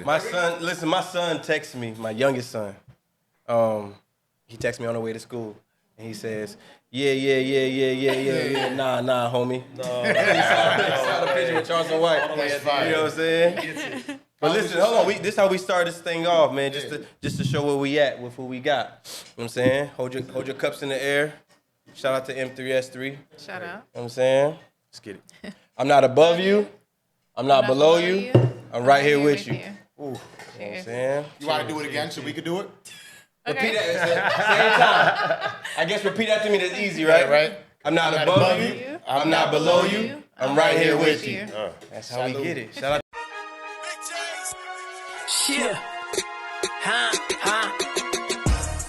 My son texts me, my youngest son. He texts me on the way to school, and he says, yeah. Nah, homie. No. He saw the picture with Charleston White. You know what I'm saying? But listen, hold on. This is how we start this thing off, man. Just to show where we at with who we got. You know what I'm saying? Hold your cups in the air. Shout out to M3S3. Shout out. You know what I'm saying? Let's get it. I'm not above you. I'm not below you. I'm right here with you. Ooh, you know what I'm saying? You want to do it again so we could do it? Okay. Repeat that at the same time. I guess repeat after me. That's easy, right? Right. I'm not above you. I'm not below you. I'm right here with you. That's how we get it. Shout out. Yeah.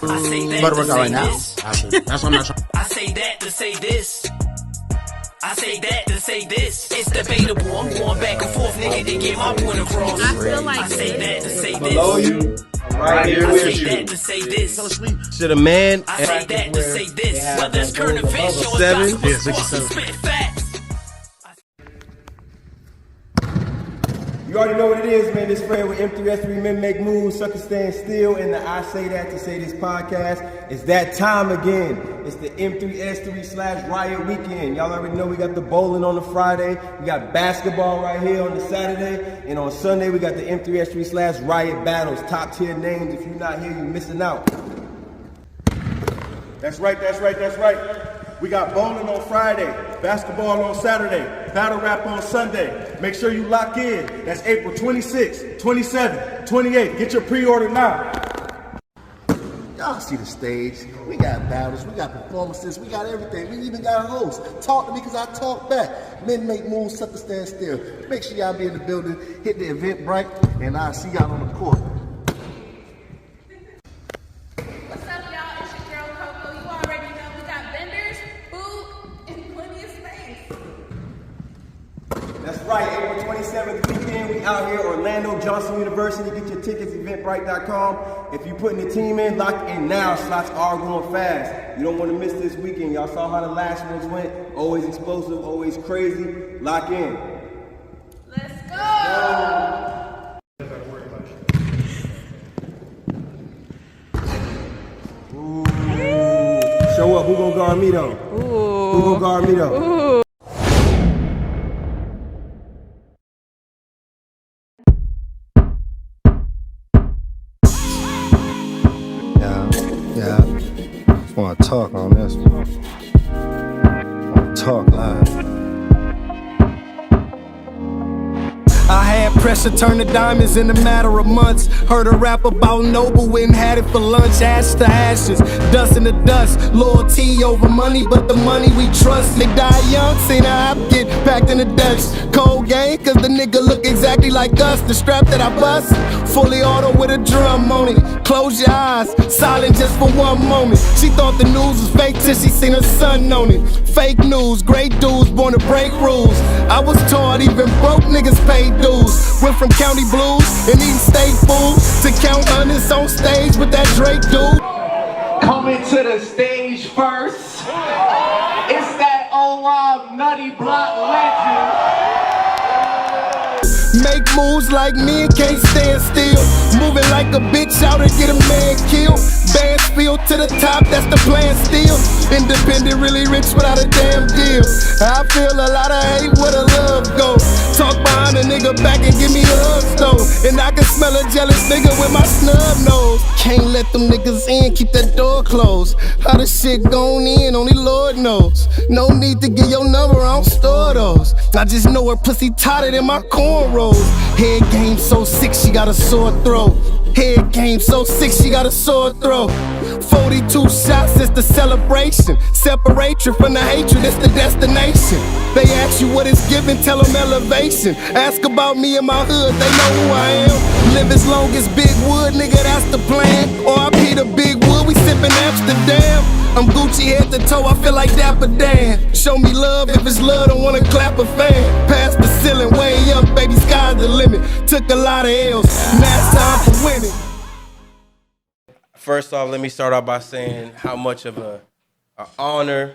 I say that to say this. That's what I'm not trying. I say that to say this. I say that to say this. It's debatable. I'm going back and forth, nigga, to get my point across. I feel like I say that to say this. Below you. I'm right here I with say you. that to say this. To the man. I say that to say this. Whether it's current events, show us gospel, sports, and spit facts. You already know what it is, man. This friend with M3S3 Men Make Moves, Sucker Stand Still, and the I Say That to Say This podcast. It's that time again. It's the M3S3/Riot weekend. Y'all already know we got the bowling on the Friday. We got basketball right here on the Saturday. And on Sunday, we got the M3S3/Riot battles. Top tier names. If you're not here, you're missing out. That's right. We got bowling on Friday, basketball on Saturday, battle rap on Sunday. Make sure you lock in. That's April 26th, 27th, 28th. Get your pre-order now. Y'all see the stage. We got battles, we got performances, we got everything. We even got a host. Talk to me because I talk back. Men make moves, sucker stand still. Make sure y'all be in the building, hit the Eventbrite, and I'll see y'all on the court. What's up, y'all? It's your girl Coco. You already know we got vendors, food, and plenty of space. That's right, April 27th weekend, we out here, Orlando Johnson University. Get your tickets, eventbrite.com. If you putting the team in, lock in now. Slots are going fast. You don't want to miss this weekend. Y'all saw how the last ones went. Always explosive, always crazy. Lock in. Let's go! Ooh. Show up. Who gonna guard me though? Who gonna guard me though? Yeah. Just want to talk on this one. Want to talk live. I had pressure turn to diamonds in a matter of months. Heard a rap about Noble, went and had it for lunch. Ash to ashes, dust in the dust. Loyalty over money, but the money we trust. They die young, seen a hop get packed in the Dutch. Cold game, cause the nigga look exactly like us. The strap that I bust, fully auto with a drum on it. Close your eyes, silent just for one moment. She thought the news was fake till she seen her son on it. Fake news, great dudes born to break rules. I was taught even broke niggas pay dues. Went from county blues and eating state food to count hundreds on stage with that Drake dude. Coming to the stage first, it's that old nutty block legend. Make moves like me and can't stand still. Moving like a bitch out and get a man killed. Band spill to the top, that's the plan still. Independent, really rich without a damn deal. I feel a lot of hate where the love go. Talk behind a nigga back and give me a hug though. And I can smell a jealous nigga with my snub nose. Can't let them niggas in, keep that door closed. How the shit gone in, only Lord knows. No need to get your number, I don't store those. I just know her pussy tighter than my cornrows. Head game so sick, she got a sore throat. Head game so sick, she got a sore throat. 42 shots, it's the celebration. Separate you from the hatred, it's the destination. They ask you what it's giving, tell them elevation. Ask about me and my hood, they know who I am. Live as long as Big Wood, nigga, that's the plan. R.I.P. to Big Wood, we sippin' Amsterdam. I'm Gucci head to toe, I feel like Dapper Dan. Show me love, if it's love, don't wanna clap a fan. Past the ceiling, way up, baby, sky's the limit. Took a lot of L's, now it's time for winning. First off, let me start off by saying how much of an honor,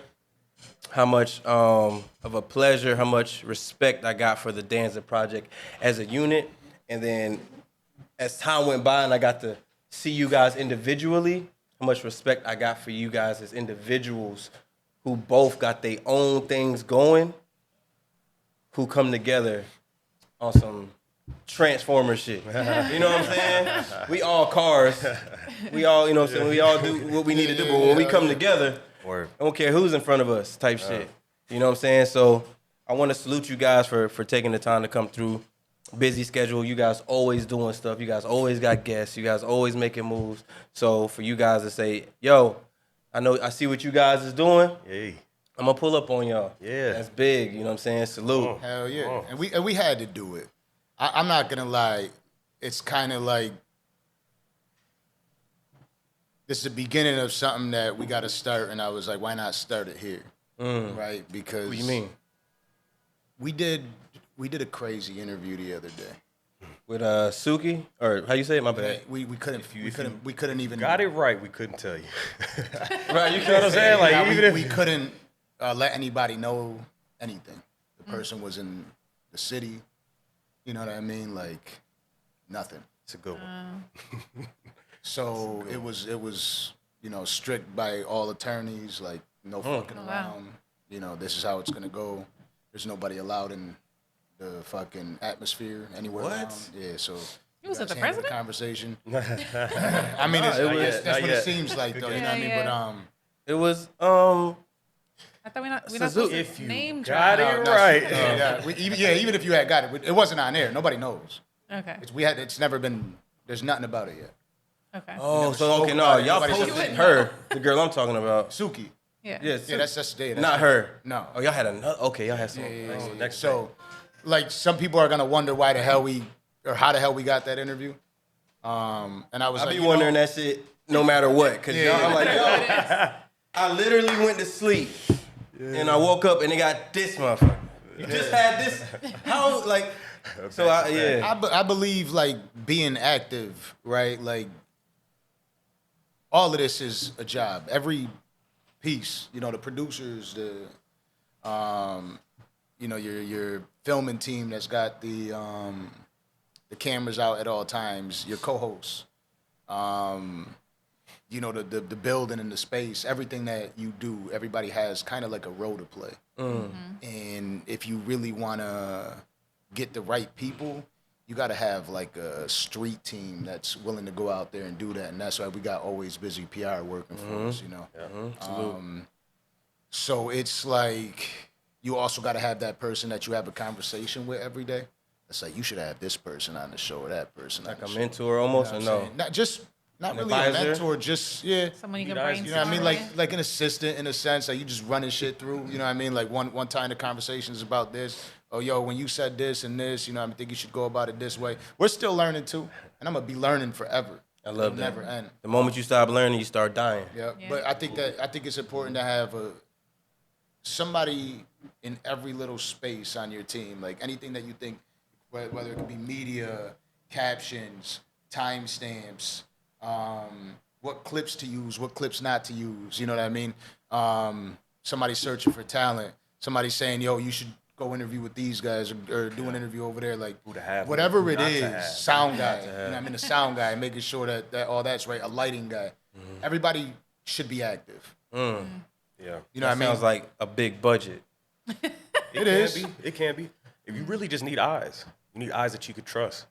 how much of a pleasure, how much respect I got for the Danza Project as a unit, and then as time went by and I got to see you guys individually, how much respect I got for you guys as individuals who both got their own things going, who come together on some Transformer shit. You know what I'm saying? We all cars. We all, you know what I'm saying? We all do what we need to do. But when we come together, I don't care who's in front of us type shit. You know what I'm saying? So I want to salute you guys for taking the time to come through. Busy schedule. You guys always doing stuff. You guys always got guests. You guys always making moves. So for you guys to say, yo, I see what you guys is doing. Hey. I'm going to pull up on y'all. Yeah. That's big. You know what I'm saying? Salute. Hell yeah. And we had to do it. I'm not going to lie. It's kind of like this is the beginning of something that we got to start. And I was like, why not start it here? Right? Because. What do you mean? We did a crazy interview the other day. With Suki? Or how you say it? My bad. We couldn't even. Got it right, we couldn't tell you. Right, you know what I'm saying? Like, we, even if we couldn't let anybody know anything. The person was in the city. You know what I mean? Like, nothing. It's a good one. So it was strict by all attorneys. Like, no fucking around. You know, this is how it's gonna go. There's nobody allowed in the fucking atmosphere anywhere around. Yeah, so You was guys at the handle president? Conversation. I mean, that's what it seems like, though. You know what I mean? Yeah. But It was, I thought we're not supposed to if you name got drop. it right. even if you had got it, it wasn't on air. Nobody knows. Okay. It's never been. There's nothing about it yet. Okay. oh, so spoke okay, no, about it. y'all Nobody posted said- her, the girl I'm talking about. Suki. Yeah. Yeah, Yeah, that's the day. not her. No. Oh, y'all had another, okay, y'all had some. So, like, some people are gonna wonder why the hell how the hell we got that interview. And I was I like, be wondering that shit no matter what, cause Yeah. y'all, I'm like, yo, I literally went to sleep, and I woke up and they got this motherfucker. You just had this, how, like, so I believe, like, being active, right? Like, all of this is a job. Every piece, the producers, your filming team that's got the cameras out at all times, your co-hosts, the building and the space, everything that you do, everybody has kind of like a role to play. And if you really want to get the right people, you got to have like a street team that's willing to go out there and do that. And that's why we got Always Busy PR working for us, So it's like you also got to have that person that you have a conversation with every day. It's like you should have this person on the show or that person. like a mentor almost, or no? Not really advisor? a mentor, just Someone you can Be nice, brainstorm. you know what I mean? with. Like an assistant in a sense, like you just running shit through. You know what I mean? Like one time the conversation is about this. Oh, yo, when you said this and this, I think you should go about it this way. We're still learning too, and I'm gonna be learning forever. I love that. Never end. The moment you stop learning, you start dying. Yeah, Yeah. but I think it's important to have somebody in every little space on your team. Like anything that you think, whether it could be media, captions, timestamps, what clips to use, what clips not to use. You know what I mean? Somebody searching for talent. Somebody saying, yo, you should go interview with these guys or do an interview over there. Like Who to have, whatever who it not to is, have. sound guy. You know what I mean? The sound guy, making sure that all that's right. A lighting guy. Everybody should be active. Yeah. You know That what I mean? sounds like a big budget. It is. It can be. If you really just need eyes, you need eyes that you could trust.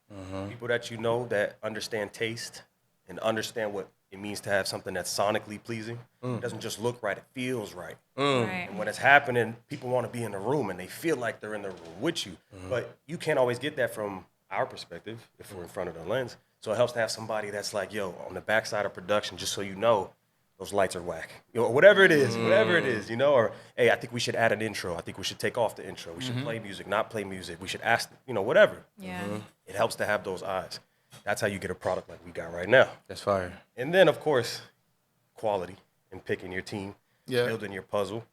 People that you know that understand taste and understand what it means to have something that's sonically pleasing. It doesn't just look right, it feels right. Right. And when it's happening, people want to be in the room and they feel like they're in the room with you. But you can't always get that from our perspective if we're in front of the lens. So it helps to have somebody that's like, yo, on the backside of production, just so you know, those lights are whack. Or whatever it is, or hey, I think we should add an intro. I think we should take off the intro. We should play music, not play music. We should ask, whatever. Yeah. It helps to have those eyes. That's how you get a product like we got right now. That's fire. And then, of course, quality and picking your team, Yeah. building your puzzle.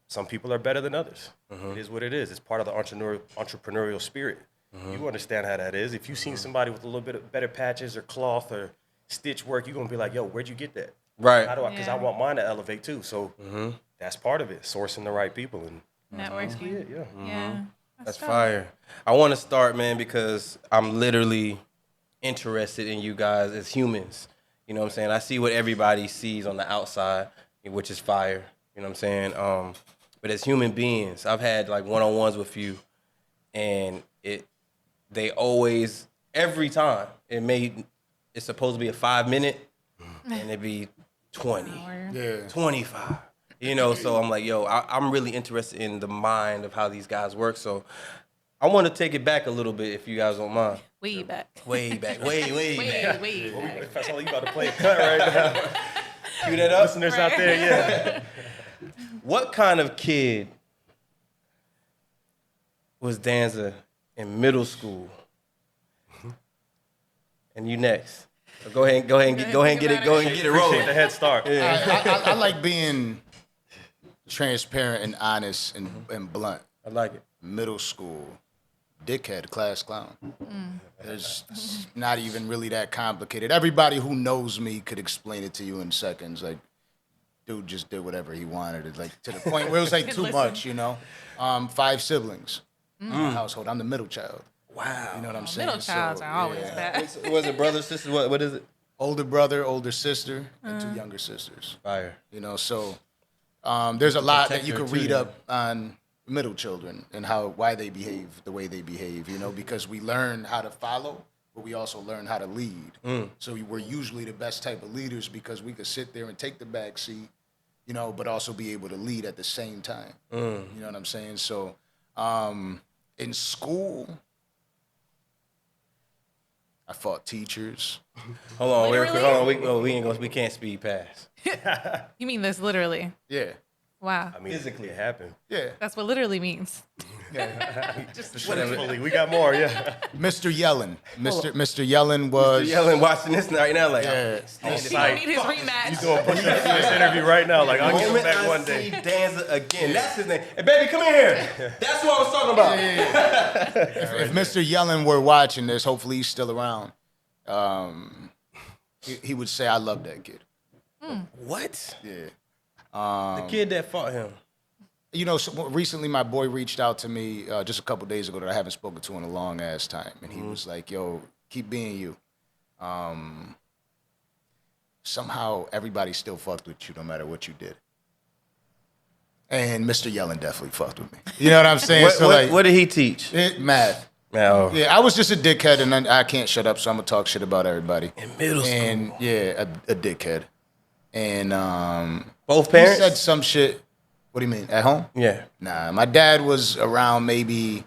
Some people are better than others. It is what it is. It's part of the entrepreneurial spirit. You understand how that is. If you've seen somebody with a little bit of better patches or cloth or stitch work, you're going to be like, yo, where'd you get that? Right. How do I? Because I Yeah. want mine to elevate too. So that's part of it, sourcing the right people. And Networking. yeah. Yeah. That's dope. fire. I want to start, man, because I'm literally interested in you guys as humans. You know what I'm saying? I see what everybody sees on the outside, which is fire. You know what I'm saying? But as human beings, I've had like one-on-ones with you, and they always, every time, it's supposed to be a 5-minute, and it'd be 20, 25. You know, so I'm like, yo, I'm really interested in the mind of how these guys work. So I want to take it back a little bit, if you guys don't mind. Way back. Way back. Way back. Way back. That's all you about to play a cut right now. Cue that up. Listeners out there, yeah. What kind of kid was Danza in middle school? And you next. So go ahead and get it rolling. Appreciate the head start. Yeah. I like being transparent and honest and blunt. I like it. Middle school, dickhead, class clown. It's not even really that complicated. Everybody who knows me could explain it to you in seconds. Like, dude just did whatever he wanted. It, like, to the point where it was like too much, you know? 5 siblings in my household. I'm the middle child. Wow. You know what I'm saying? Middle childs are always bad. Was it brother, sister? What is it? Older brother, older sister, and 2 younger sisters. Fire. You know, so there's a lot that you Protector, could read too. up on middle children and why they behave the way they behave, you know, because we learn how to follow, but we also learn how to lead. So we're usually the best type of leaders because we could sit there and take the back seat, you know, but also be able to lead at the same time. You know what I'm saying? So in school, I fought teachers. Hold on, Literally? hold on. We can't speed past. You mean this literally? Yeah. Wow. I mean, Physically. it happened. Yeah. That's what literally means. Truthfully, we got more, yeah. Mr. Yellen. Mr. Yellen was... Mr. Yellen watching this right now, like, Yeah. He don't need his rematch. He's doing push-ups in this interview right now. Like, I'll get him moment back I one see day. Danza again. That's his name. Hey, baby, come in here. That's what I was talking about. If Mr. Yellen were watching this, hopefully he's still around, he would say, I love that kid. What? Yeah. The kid that fought him. You know, so recently my boy reached out to me just a couple days ago that I haven't spoken to in a long ass time. And he was like, yo, keep being you. Somehow everybody still fucked with you no matter what you did. And Mr. Yellen definitely fucked with me. You know what I'm saying? What did he teach? Math. No. Yeah, I was just a dickhead and I can't shut up, so I'm going to talk shit about everybody. In middle school. And yeah, a dickhead. And Both parents? he said some shit. What do you mean? At home? Yeah. Nah, my dad was around maybe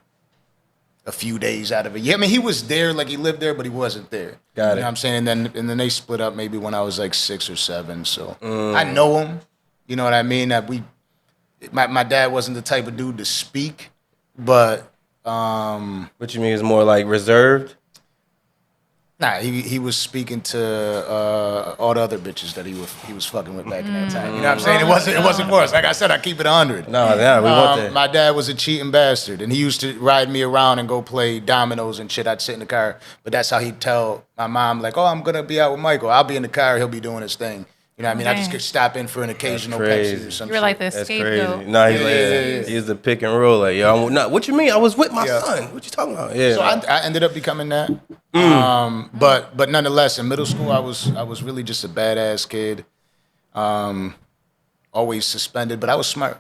a few days out of it. Yeah, I mean, he was there, like he lived there, but he wasn't there. Got it. You know what I'm saying? And then they split up maybe when I was like 6 or 7. So I know him. You know what I mean? That my dad wasn't the type of dude to speak, but What you mean is more like reserved? nah, he was speaking to all the other bitches that he was fucking with back in that time. You know what I'm saying? It wasn't for us. Like I said, I keep it 100. No, yeah, we want that. My dad was a cheating bastard, and he used to ride me around and go play dominoes and shit. I'd sit in the car, but that's how he'd tell my mom, like, "Oh, I'm gonna be out with Michael. I'll be in the car. He'll be doing his thing." You know what I mean? I just could stop in for an occasional crazy. Pepsi or something. You were like the That's scapegoat. crazy. No, Yeah. he's the pick and roll. Like, yo, what you mean? I was with my son. What you talking about? Yeah. So I ended up becoming that. But nonetheless, in middle school, I was really just a badass kid. Always suspended, but I was smart.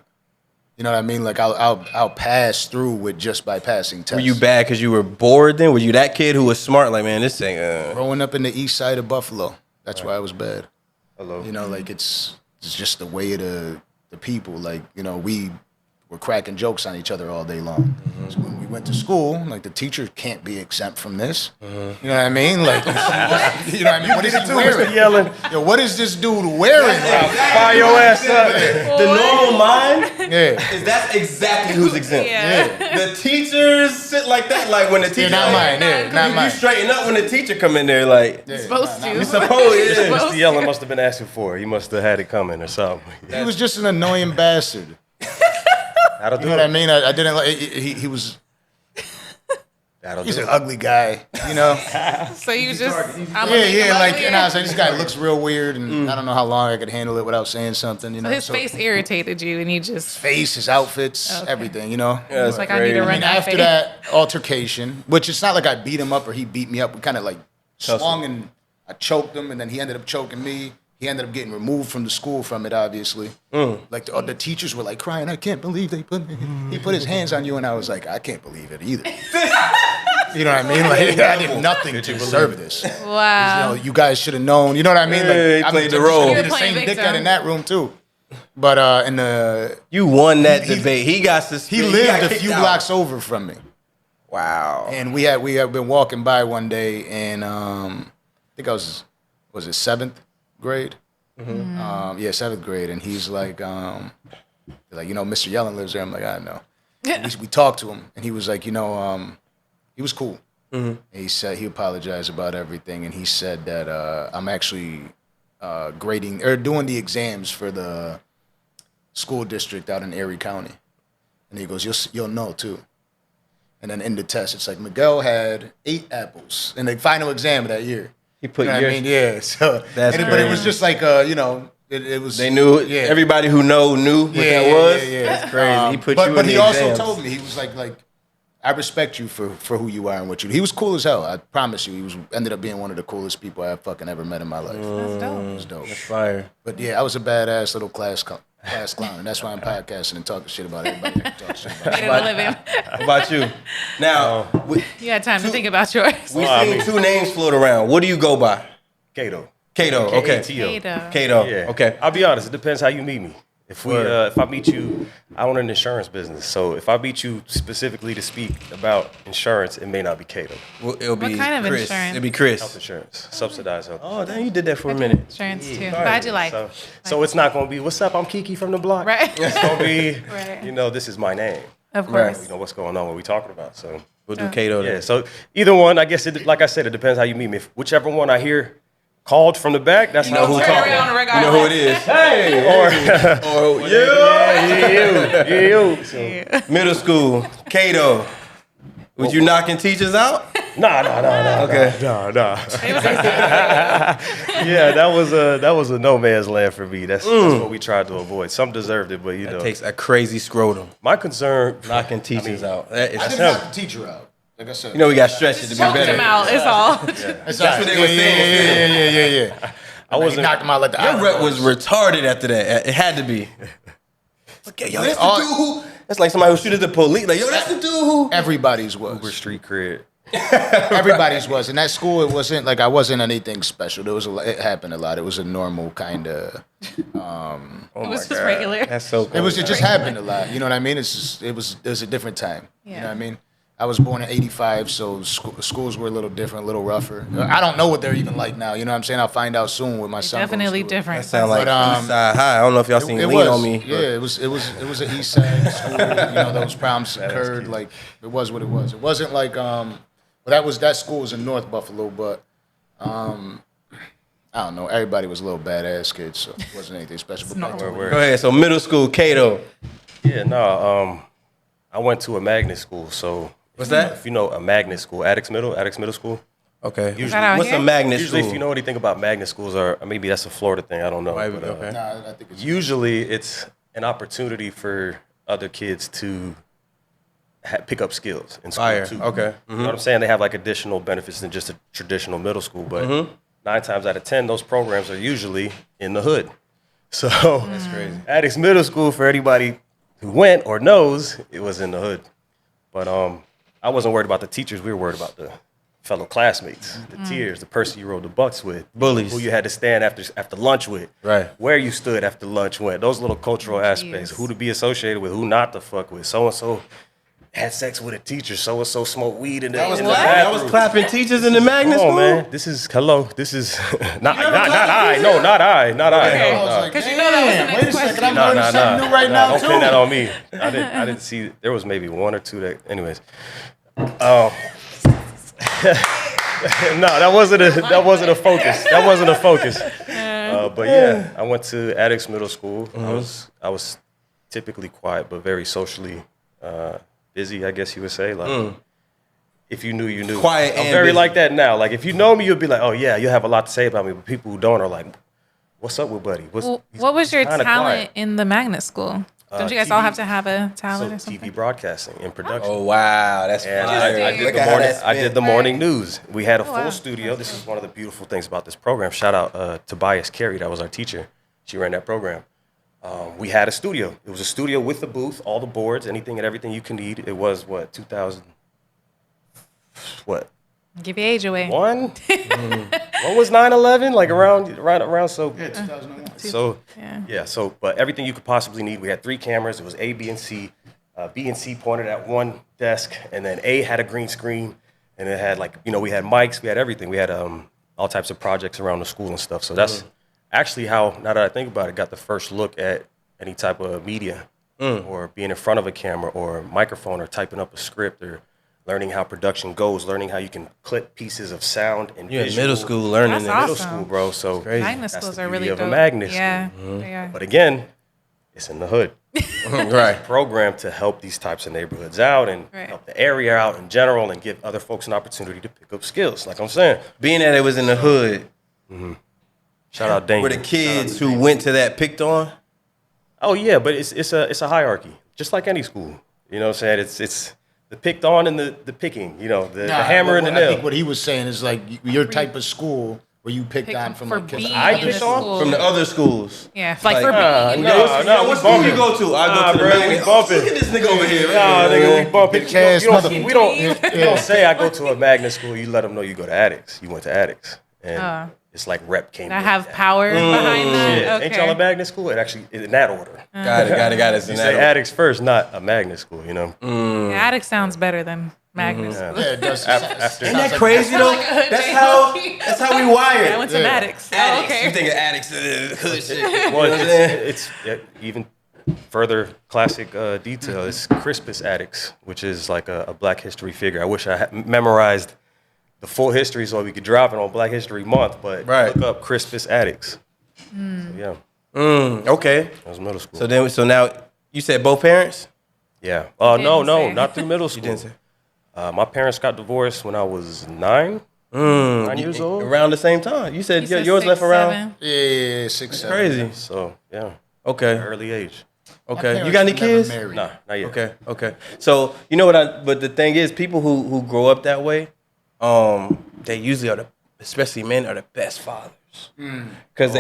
You know what I mean? Like I'll pass through with just by passing tests. Were you bad because you were bored then? Were you that kid who was smart? Like, man, this thing. Growing up in the east side of Buffalo, that's why I was bad. Hello. You know, like it's just the way of the people. Like, you know, we were cracking jokes on each other all day long. So when we went to school, like the teacher can't be exempt from this. You know what I mean? Like, you know what I mean? What is he wearing? Yelling. Yo, what is this dude wearing? Fire your ass up. The normal mind Yeah. is that's exactly who's exempt. Yeah. The teachers sit like that. Like when the teacher, not mine. Yeah, not you mine. straighten up when the teacher come in there. Like, Supposed to. you supposed, yeah. Mr. Yellen must have been asking for it. He must have had it coming or something. He was just an annoying bastard. That'll You do know what I it. mean? I didn't like. He was. That'll He's do an it. ugly guy. You know. So you just, Like, and I was like, this guy looks real weird, and I don't know how long I could handle it without saying something. You know. So his face irritated you, and you just face, his outfits, Okay. everything. You know. Yeah, was like, I need to I run mean, that after face. that altercation, which it's not like I beat him up or he beat me up. We kind of like swung and I choked him, and then he ended up choking me. He ended up getting removed from the school from it, obviously. Like the teachers were like crying, I can't believe he put his hands on you, and I was like, I can't believe it either. You know what I mean? Like I did nothing to deserve this. Wow. You guys should have known. You know what I mean? He played the role. Be the same dickhead in that room too. But you won that debate. He got suspended. He lived a few blocks over from me. Wow. And we had been walking by one day, and I think I was it 7th grade? Yeah, 7th grade. And he's like, Mr. Yellen lives there. I'm like, I know. We talked to him, and he was like, he was cool. And he said he apologized about everything, and he said that I'm actually grading or doing the exams for the school district out in Erie County. And he goes, you'll know too. And then in the test, it's like Miguel had 8 apples in the final exam of that year. He put what I mean? Yeah. So, but it was just like, it was. They knew. Yeah. Everybody who knew what that was. Yeah. That's crazy. He put you in But he the also exams. told me, he was like, I respect you for who you are and what you do. He was cool as hell. I promise you. He ended up being one of the coolest people I fucking ever met in my life. That's dope. It was dope. That's fire. But yeah, I was a badass little class clown. And that's why I'm podcasting and talking shit about everybody. Made it a living. How about you? Now, You had time to think about yours. we've seen 2 names float around. What do you go by? Kato. Kato. Okay. Kato. Kato. Yeah. Okay. I'll be honest. It depends how you meet me. If I meet you, I own an insurance business. So if I meet you specifically to speak about insurance, it may not be Kato. Well, it'll be What kind of Chris. insurance? It'll be Chris. Health insurance, subsidized health. Oh, damn, you did that for a minute. Insurance too. Glad you like. So it's not gonna be, what's up? I'm Kiki from the block. Right. It's gonna be, Right. this is my name. Of course. You know what's going on, what we talking about. So We'll do Kato. yeah. So either one, I guess. Like I said, it depends how you meet me. If whichever one I hear called from the back, that's You know who Turn talking. around You know who it is. Hey, or you. So, Middle school, Kato. Was you knocking teachers out? Nah. Okay. Nah. Yeah, that was a no man's land for me. That's what we tried to avoid. Some deserved it, but That takes a crazy scrotum. my concern. Knocking teachers out. That is I didn't knock the teacher out. Like I said. we got stretched to be Choked better. him out. It's all. That's what they were saying. Yeah. I wasn't. Knocked him out like the Your rep was retarded after that. It had to be. Okay, yo, that's the dude who. That's like somebody who shoot at the police. Like, yo, that's the dude who. Everybody's was. Uber street cred. Everybody's was. In that school, it wasn't like I wasn't anything special. There was it happened a lot. It was a normal kind of. It was just regular. That's so cool. It just happened a lot. You know what I mean? It was a different time. You know what I mean? I was born in '85, so schools were a little different, a little rougher. I don't know what they're even like now. You know what I'm saying? I'll find out soon with my son. Definitely goes to it. different. That sound like But, East Side High. I don't know if y'all seen It Lean was. on Me. Yeah, it was an East Side school. Those problems occurred. Like it was what it was. It wasn't like that school was in North Buffalo, but I don't know. Everybody was little badass kids, so it wasn't anything special. But back to Go ahead. So middle school, Kato. Yeah, no. I went to a magnet school, so. What's that? If you know a magnet school, Addicts Middle School. Okay. Usually, out What's here? a magnet usually school? if you know anything about magnet schools, or maybe that's a Florida thing, I don't know. Right, but, okay. Nah, I think it's Usually it's an opportunity for other kids to pick up skills in school Fire. too. Okay. You know what I'm saying? They have like additional benefits than just a traditional middle school, but 9 times out of 10, those programs are usually in the hood. So that's crazy. Addicts Middle School, for anybody who went or knows, it was in the hood. But I wasn't worried about the teachers. We were worried about the fellow classmates, the tiers, the person you rode the bus with, Bullies. who you had to stand after lunch with, Right. where you stood after lunch went. Those little cultural aspects, who to be associated with, who not to fuck with. So and so had sex with a teacher. So and so smoked weed in the That was bathroom. clapping teachers in the magnet Come school? on, man. This is not I. No, not I. Not I. No. Because you know that was the next question. I'm learning something new right now Don't too. pin that on me. I didn't see. There was maybe 1 or 2 that. Anyways. No, that wasn't a focus. That wasn't a focus. But yeah, I went to Addicts Middle School. I was typically quiet, but very socially busy, I guess you would say. Like, if you knew, you knew. Quiet I'm and very busy. like that now. Like, if you know me, you'll be like, oh yeah, you have a lot to say about me. But people who don't are like, what's up with Buddy? What was your kinda talent quiet. in the magnet school? Don't you guys all have to have a talent or something? TV broadcasting and production. Oh wow, that's And fire. I did the morning news. We had a full wow. studio. This is one of the beautiful things about this program. Shout out Tobias Carey, that was our teacher. She ran that program. We had a studio. It was a studio with the booth, all the boards, anything and everything you can need. It was 2000. What? Give your age away. One? What was 9/11? Like around so. Yeah, 2001. So Yeah. but everything you could possibly need. We had 3 cameras. It was A, B, and C. B and C pointed at one desk, and then A had a green screen, and it had we had mics, we had everything. We had all types of projects around the school and stuff. So that's actually how, now that I think about it, got the first look at any type of media or being in front of a camera or a microphone or typing up a script or learning how production goes, learning how you can clip pieces of sound and You're in visual. middle school learning That's it. awesome. Middle school, bro. So Magnet that's schools the are beauty really of dope. a magnet Yeah, school. they are. But again, it's in the hood. Right. Program to help these types of neighborhoods out and Right. help the area out in general and give other folks an opportunity to pick up skills. Like I'm saying, Being that it was in the hood, shout out Dane. were the kids who went to that picked on? Oh yeah, but it's a hierarchy, just like any school. You know what I'm saying? It's the picked on and the picking. You know, the hammer and the I nail. think what he was saying is like your type of school where you picked Pick on on from for like, 'cause being I in the picked on school. From the other schools. Yeah, like for Like, being. What school you go to? I go to the bro, magnet. we bumping. Look at this nigga over here. Nah, nigga, we bumping. Bitch ass We don't say I go to a magnet school. You let them know you go to Addicts. You went to Addicts, and it's like rep came. I with have that. power behind that. Yeah. Okay. Ain't y'all a magnet school? It actually in that order. Got it. It's You in say that. Addicts first, not a magnet school. You know. Yeah, Addict sounds better than Magnet Yeah. School. Yeah, it does. After Ain't that crazy though? That's how we wired. I went to Maddox. Oh, Addicts. okay. You think of addicts, hood shit. Well, You know what I'm saying? it's even further classic detail. It's Crispus Attucks, which is like a Black History figure. I wish I had memorized the full history so we could drop it on Black History Month, but look up Crispus Attucks. So, yeah, Okay. that was middle school. So now you said both parents? Yeah. didn't No, say. not through middle school. didn't say. My parents got divorced when I was 9 years old. Around the same time. You said You said yours 6, left around. 7. Yeah, 6, 7. Crazy. So, yeah, Okay. early age. Okay. You got any kids? Nah, not yet. Okay. So you know what but the thing is, people who grow up that way, they usually are especially men are the best fathers. Because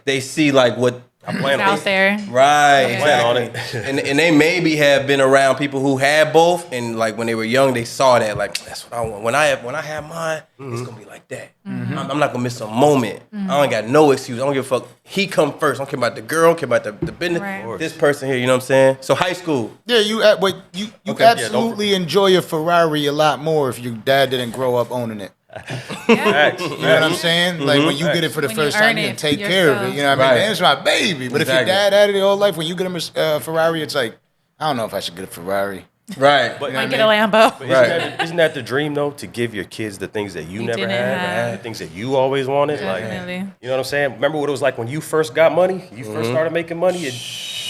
they see like what I plan Out on it. there. right, Yeah. Plan on exactly. it. and they maybe have been around people who had both, and like when they were young, they saw that like that's what I want. When I have mine, it's gonna be like that. I'm not gonna miss a moment. I don't got no excuse. I don't give a fuck. He come first. I don't care about the girl. I don't care about the business. Right. This person here, you know what I'm saying? So high school. Yeah, you Okay. absolutely enjoy a Ferrari a lot more if your dad didn't grow up owning it. Facts. You know what I'm saying? Like when you get it for the When you first time, earn you it can take care of yourself. it. You know what I mean? Right. Man, it's my baby. But if your Exactly. dad had it your whole life, when you get him a Ferrari, it's like, I don't know if I should get a Ferrari. Right. But Might get a Lambo. isn't that the dream though? To give your kids the things that you never didn't had, have. the things that you always wanted. Definitely. Like, you know what I'm saying? Remember what it was like when you first got money? You first started making money and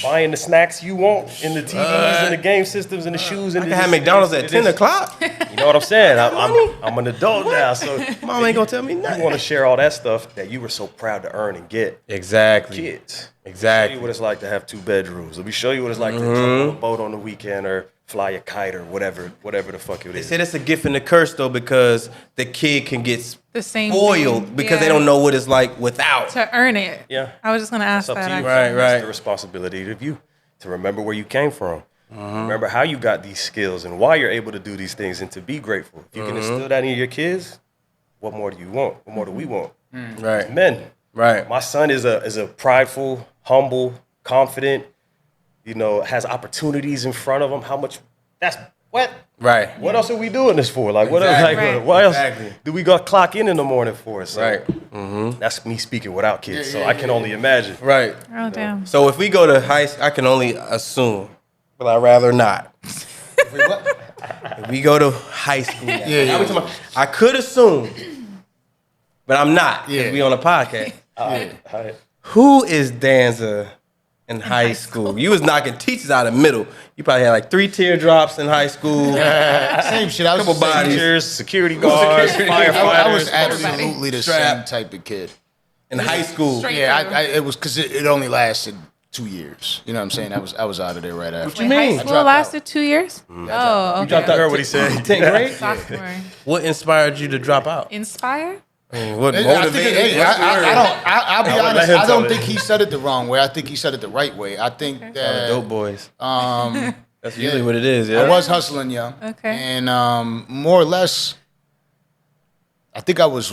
buying the snacks you want in the TVs and the game systems and the shoes and I can have McDonald's at 10 o'clock. You know what I'm saying? I'm an adult now, so Mom ain't gonna tell me you nothing. want to share all that stuff that you were so proud to earn and get. Exactly. Kids. Show Exactly. you what it's like to have 2 bedrooms. Let me show you what it's like to jump on a boat on the weekend or fly a kite or whatever the fuck it They is. say that's a gift and a curse though, because the kid can get The same spoiled thing. because they Yeah. don't know what it's like without. To earn it. Yeah. I was just going to ask It's up that. to you. actually. Right. It's the responsibility of you to remember where you came from. Remember how you got these skills and why you're able to do these things and to be grateful. If you can instill that in your kids, what more do you want? What more do we want? Right. Men. Right. My son is a prideful, humble, confident, has opportunities in front of him. How much what? Right. What else are we doing this for? Like, what else? Exactly. Like, Right. why else Exactly. do we go clock in the morning for? So Right. that's me speaking without kids. So I can only imagine. Right. Oh, damn. So if we go to high school, I can only assume, but I'd rather not. If we go to high school, now we talking about- I could assume, but I'm not. Yeah. We on a podcast. All right. Who is Danza in high school? You was knocking teachers out of the middle. You probably had like 3 teardrops in high school. Same shit. I was Couple the same bodies. kid. Teachers, security guards, firefighters. I was absolutely the same Strap. type of kid. In high school. Straight Yeah, through. it was because it only lasted 2 years. You know what I'm saying? I was out of there right after. What you mean? High school lasted 2 years? Oh, okay. You dropped out. heard what he said. 10th grade? Sophomore. What inspired you to drop out? Inspire? What I motivated? think I'll be honest. let him I don't tell think he said it the wrong way. I think he said it the right way. I think that Dope boys. That's usually yeah. what it is. Yeah. I was hustling young. Okay. And more or less, I think I was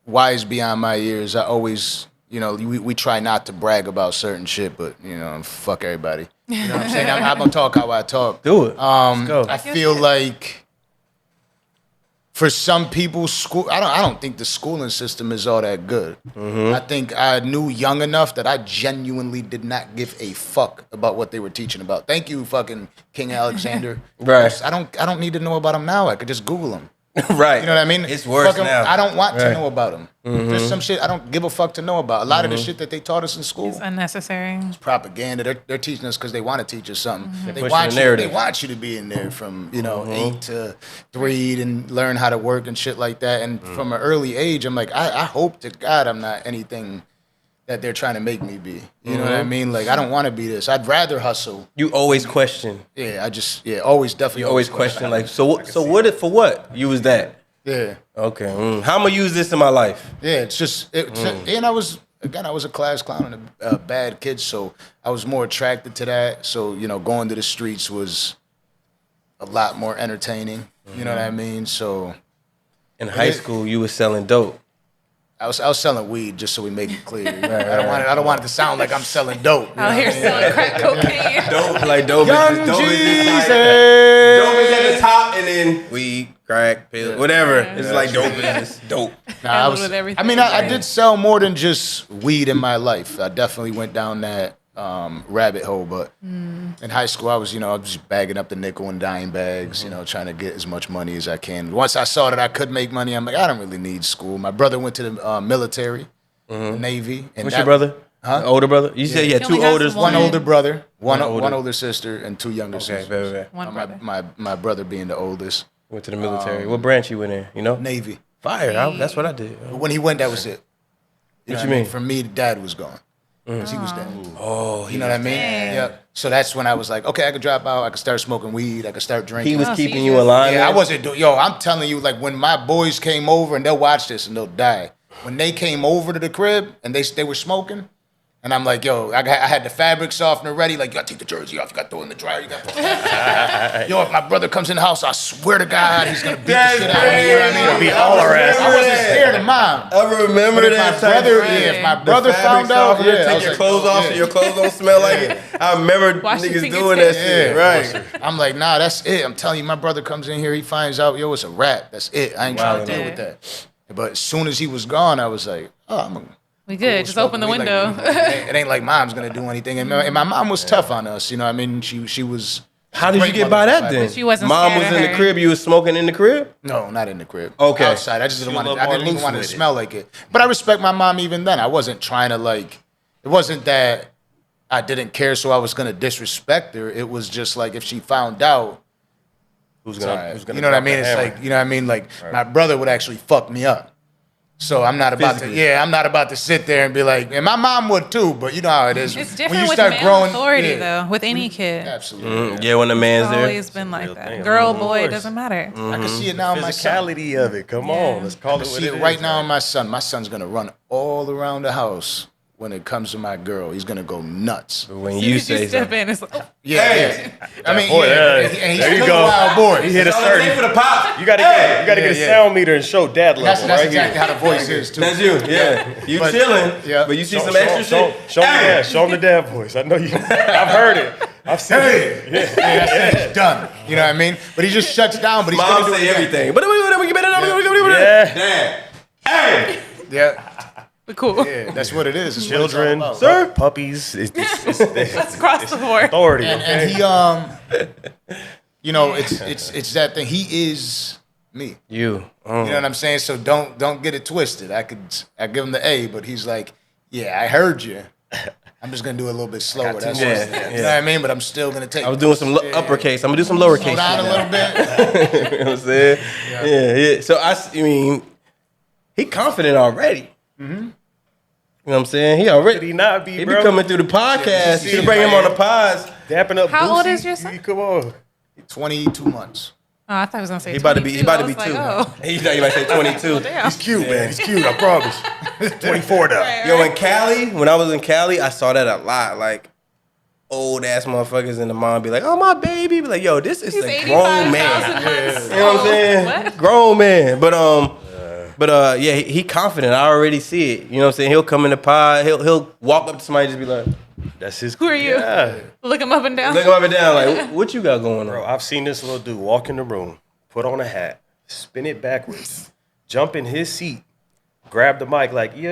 wise beyond my years. I always, we try not to brag about certain shit, but, fuck everybody. You know what I'm saying? I'm going to talk how I talk. Do it. Let's go. I feel like for some people, school, I don't think the schooling system is all that good. I think I knew young enough that I genuinely did not give a fuck about what they were teaching about. Thank you, fucking King Alexander. Right. I don't need to know about him now. I could just Google him. Right. You know what I mean? It's worse now. I don't want to know about them. There's some shit I don't give a fuck to know about. A lot of the shit that they taught us in school, It's unnecessary. propaganda. They're teaching us because they want to teach us something. They pushing want the you. They narrative. want you to be in there from 8 to 3 and learn how to work and shit like that. And from an early age, I'm like, I hope to God I'm not anything that they're trying to make me be. You know what I mean? Like I don't want to be this. I'd rather hustle. You always question. Yeah, always definitely. You always question. Like, so what? For what? You was that? Yeah. Okay. How am I gonna use this in my life? Yeah, it's just, and I was a class clown and a bad kid, so I was more attracted to that. So, going to the streets was a lot more entertaining. You know what I mean? So In high school, you was selling dope. I was selling weed, just so we make it clear. I don't want it to sound like I'm selling dope. Out here selling crack cocaine. Dope, like dope. Young is dope Jesus. dope is at the top, and then weed, crack, pills, whatever. It's like dope is just dope. Nah, With everything. I mean, I did sell more than just weed in my life. I definitely went down that rabbit hole, but in high school, I was just bagging up the nickel and dime bags, trying to get as much money as I can. Once I saw that I could make money, I'm like, I don't really need school. My brother went to the military, the Navy. And What's your brother? Huh? The older brother? You said you had He two only got older. some One One. older brother, one older. older sister, and 2 younger Okay, sisters. very. One brother. My brother being the oldest. Went to the military. What branch you went in? You know? Navy. Fire. That's what I did. But when he went, that was it. What you mean? For me, Dad was gone. Because he was dead. Oh, You know what I mean? Yeah. So that's when I was like, okay, I could drop out. I could start smoking weed. I could start drinking. he was Oh, so keeping you you just- alive. Yeah, I wasn't doing. Yo, I'm telling you, like when my boys came over, and they'll watch this and they'll die. When they came over to the crib and they were smoking, and I'm like, yo, I had the fabric softener ready. Like, you gotta take the jersey off. You gotta throw it in the dryer. You gotta. Yo, if my brother comes in the house, I swear to God, he's gonna beat the shit out of me. You know what I mean? Beat all our asses. I wasn't scared of mom. I remember But if that my type brother, of- if my The brother fabric found out, softener, I take was your like, clothes off so your clothes don't smell like it. I remember Wash your niggas fingers doing that too. shit. Right. I'm like, nah, that's it. I'm telling you, my brother comes in here, he finds out, yo, it's a wrap. That's it. I ain't trying to deal with that. But as soon as he was gone, I was like, oh, I'm gonna. We good. Just open the Like, window. it ain't like mom's gonna do anything. And my mom was tough on us. You know what I mean? She was. How did you great get by that motherfucker. then? She wasn't Mom scared was of in the her. crib. You was smoking in the crib. No, not in the crib. Okay. Outside. I just didn't She want was to. a I little didn't more even want to loose with smell like it. But I respect my mom even then. I wasn't trying to like. It wasn't that I didn't care, so I was gonna disrespect her. It was just like if she found out. Who's Who's gonna you know what I drop the mean? It's hammer? like, you know what I mean? Like, my brother would actually fuck me up. So I'm not about Physically. I'm not about to sit there and be like, and my mom would too, but you know how it is. It's When different you with start male growing, authority, yeah, though, with any kid. absolutely. Yeah, when the man's It's there. always been like real that. thing. Girl, Of boy, it course. doesn't matter. I can see it now in my son. Physicality of it. Come on, let's call I it what see it it right is. now in my son. My son's gonna run all around the house when it comes to my girl. He's gonna go nuts. When As you soon as say step something. in, it's like, oh, Yeah. I mean, boy, yeah. yeah. And he's There you still go. a wild boy. He hit a That's all it take certain. for the pop. You gotta get a yeah. sound meter and show dad level. That's right exactly here. how the voice is too. That's you. Yeah. You But- chilling. yeah. But you see Show- some show- extra show- shit. Show him the dad voice. I know you. I've heard it. I've seen it. Yeah, that's it. It's done. You know what I mean? But he just shuts down. But he's Mom gonna do say it again. everything. But Yeah. Dad. Hey. Yeah, cool. yeah, that's what it is. It's what it's all Children, about. puppies. It's Let's cross the board. authority. And okay? he you know, it's that thing. He is me. You. You know what I'm saying? So don't get it twisted. I give him the A, but he's like, yeah, I heard you. I'm just gonna do it a little bit slower. That's Yeah, what, yeah. you know what I mean? But I'm still gonna take. I was doing some uppercase. I'm gonna do some lowercase. Slow down a shit little now. bit. You know what I'm saying? Yeah. So I mean, he confident already. Mm-hmm. You know what I'm saying? He already. Could he not be, He bro? be coming through the podcast. You should bring him on the pods. Dapping up. How old Boosie. is your son? Come on. 22 months. Oh, I thought he was gonna say. He about to be. He about to be 22. I 2. was like, oh. He thought you might say 22. Damn. He's cute, man. He's cute. I promise. 24 though. Yo, in Cali, when I was in Cali, I saw that a lot. Like, old ass motherfuckers and the mom be like, "Oh, my baby." Be like, "Yo, this is He's a grown 85,000 man." months You know what I'm saying? What? Grown man. But yeah, he confident. I already see it. You know what I'm saying? He'll come in the pod. He'll walk up to somebody and just be like, That's his. Who are you? Yeah. Look him up and down. look him up and down like, what you got going on? Bro, I've seen this little dude walk in the room, put on a hat, spin it backwards, jump in his seat, grab the mic like, yeah.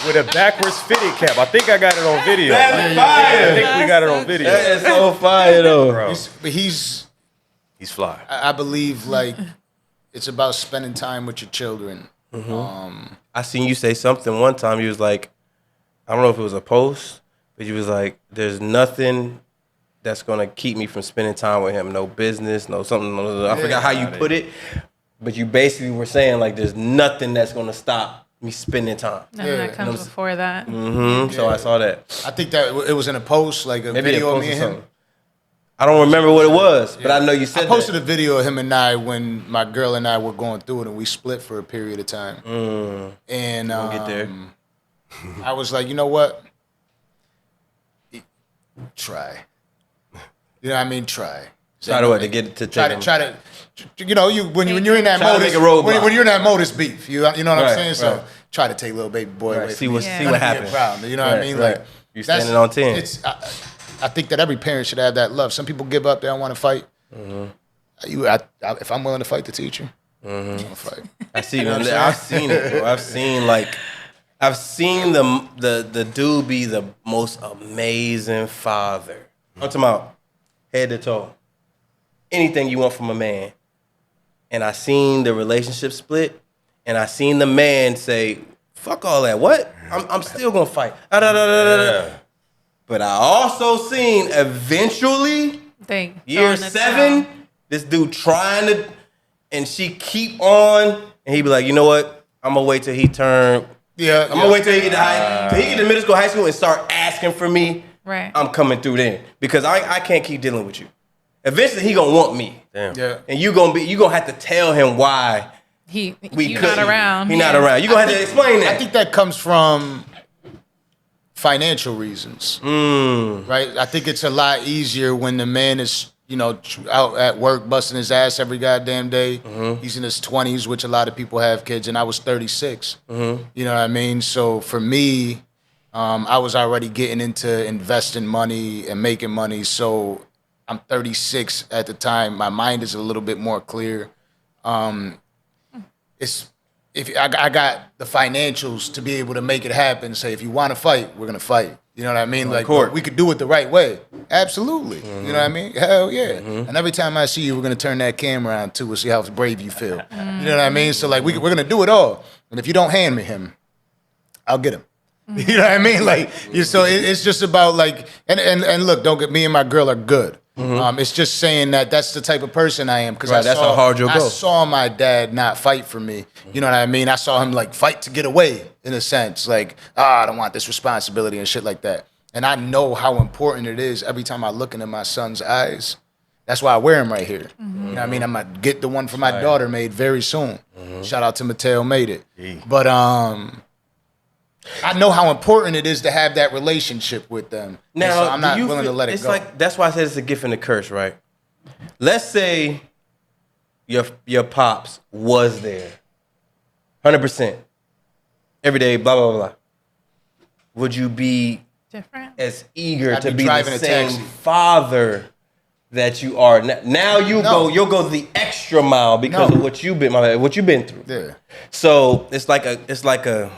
With a backwards fitted cap. I think I got it on video. That's fire. I think we got it on video. That is so fire though. Bro, But he's fly. I believe like it's about spending time with your children. I seen you say something one time. You was like, I don't know if it was a post, but you was like, there's nothing that's gonna keep me from spending time with him. No business, no something. I forgot how you put it, but you basically were saying like, there's nothing that's gonna stop me spending time. Nothing that comes before that. So I saw that. I think that it was in a post, like a Maybe video a of post me or and him. something. I don't remember what it was, but I know you said I posted that. a video of him and I when my girl and I were going through it, and we split for a period of time. And We'll get there. I was like, you know what? Try. You know what I mean? Try. Try to what, to get to try take to try to. You know, when you're in that Try to modus, make a roadblock. when you're in that modus beef, you know what I'm Right, saying? So right. try to take little baby boy away. See from what me. see Let what it be a happens. problem, you know what I mean? Right. Like You that's- standing on 10. It's I think that every parent should have that love. Some people give up; they don't want to fight. If I'm willing to fight to teach you, I'm gonna fight. I see. I've seen it, bro. I've seen the dude be the most amazing father. I'm talking about head to toe. Anything you want from a man. And I seen the relationship split, and I seen the man say, "Fuck all that. What? I'm still gonna fight." But I also seen eventually year 7, this dude trying to, and she keep on, and he be like, you know what? I'm gonna wait till he turn. Yeah, I'm gonna wait till he get to middle school, high school, and start asking for me. Right. I'm coming through then because I can't keep dealing with you. Eventually, he gonna want me. Damn. Yeah. And you gonna have to tell him why You're couldn't. not around. He not around. You gonna have to explain that. I think that comes from financial reasons, right? I think it's a lot easier when the man is, out at work busting his ass every goddamn day. He's in his 20s, which a lot of people have kids, and I was 36. You know what I mean? So for me, I was already getting into investing money and making money. So I'm 36 at the time. My mind is a little bit more clear. I got the financials to be able to make it happen. Say, if you want to fight, we're gonna fight. You know what I mean? Like, we could do it the right way. Absolutely. You know what I mean? Hell yeah. And every time I see you, we're gonna turn that camera on too. We'll see how brave you feel. You know what I mean? So like, we're gonna do it all. And if you don't hand me him, I'll get him. You know what I mean? Like, so it's just about like, and look, don't get me and my girl are good. It's just saying that that's the type of person I am because that's how hard you'll I go. saw my dad not fight for me. You know what I mean? I saw him like fight to get away in a sense, like I don't want this responsibility and shit like that. And I know how important it is every time I look into my son's eyes. That's why I wear him right here. You know what I mean? I'm gonna get the one for my daughter made very soon. Shout out to Mateo made it. But I know how important it is to have that relationship with them. Now, so I'm not willing to let it it's go. like that's why I said it's a gift and a curse, right? Let's say your pops was there, 100%, every day, blah blah blah. Would you be different as eager I'd to be be the driving a same taxi. father that you are now? You'll go the extra mile because of what you've been through. Yeah. So it's like a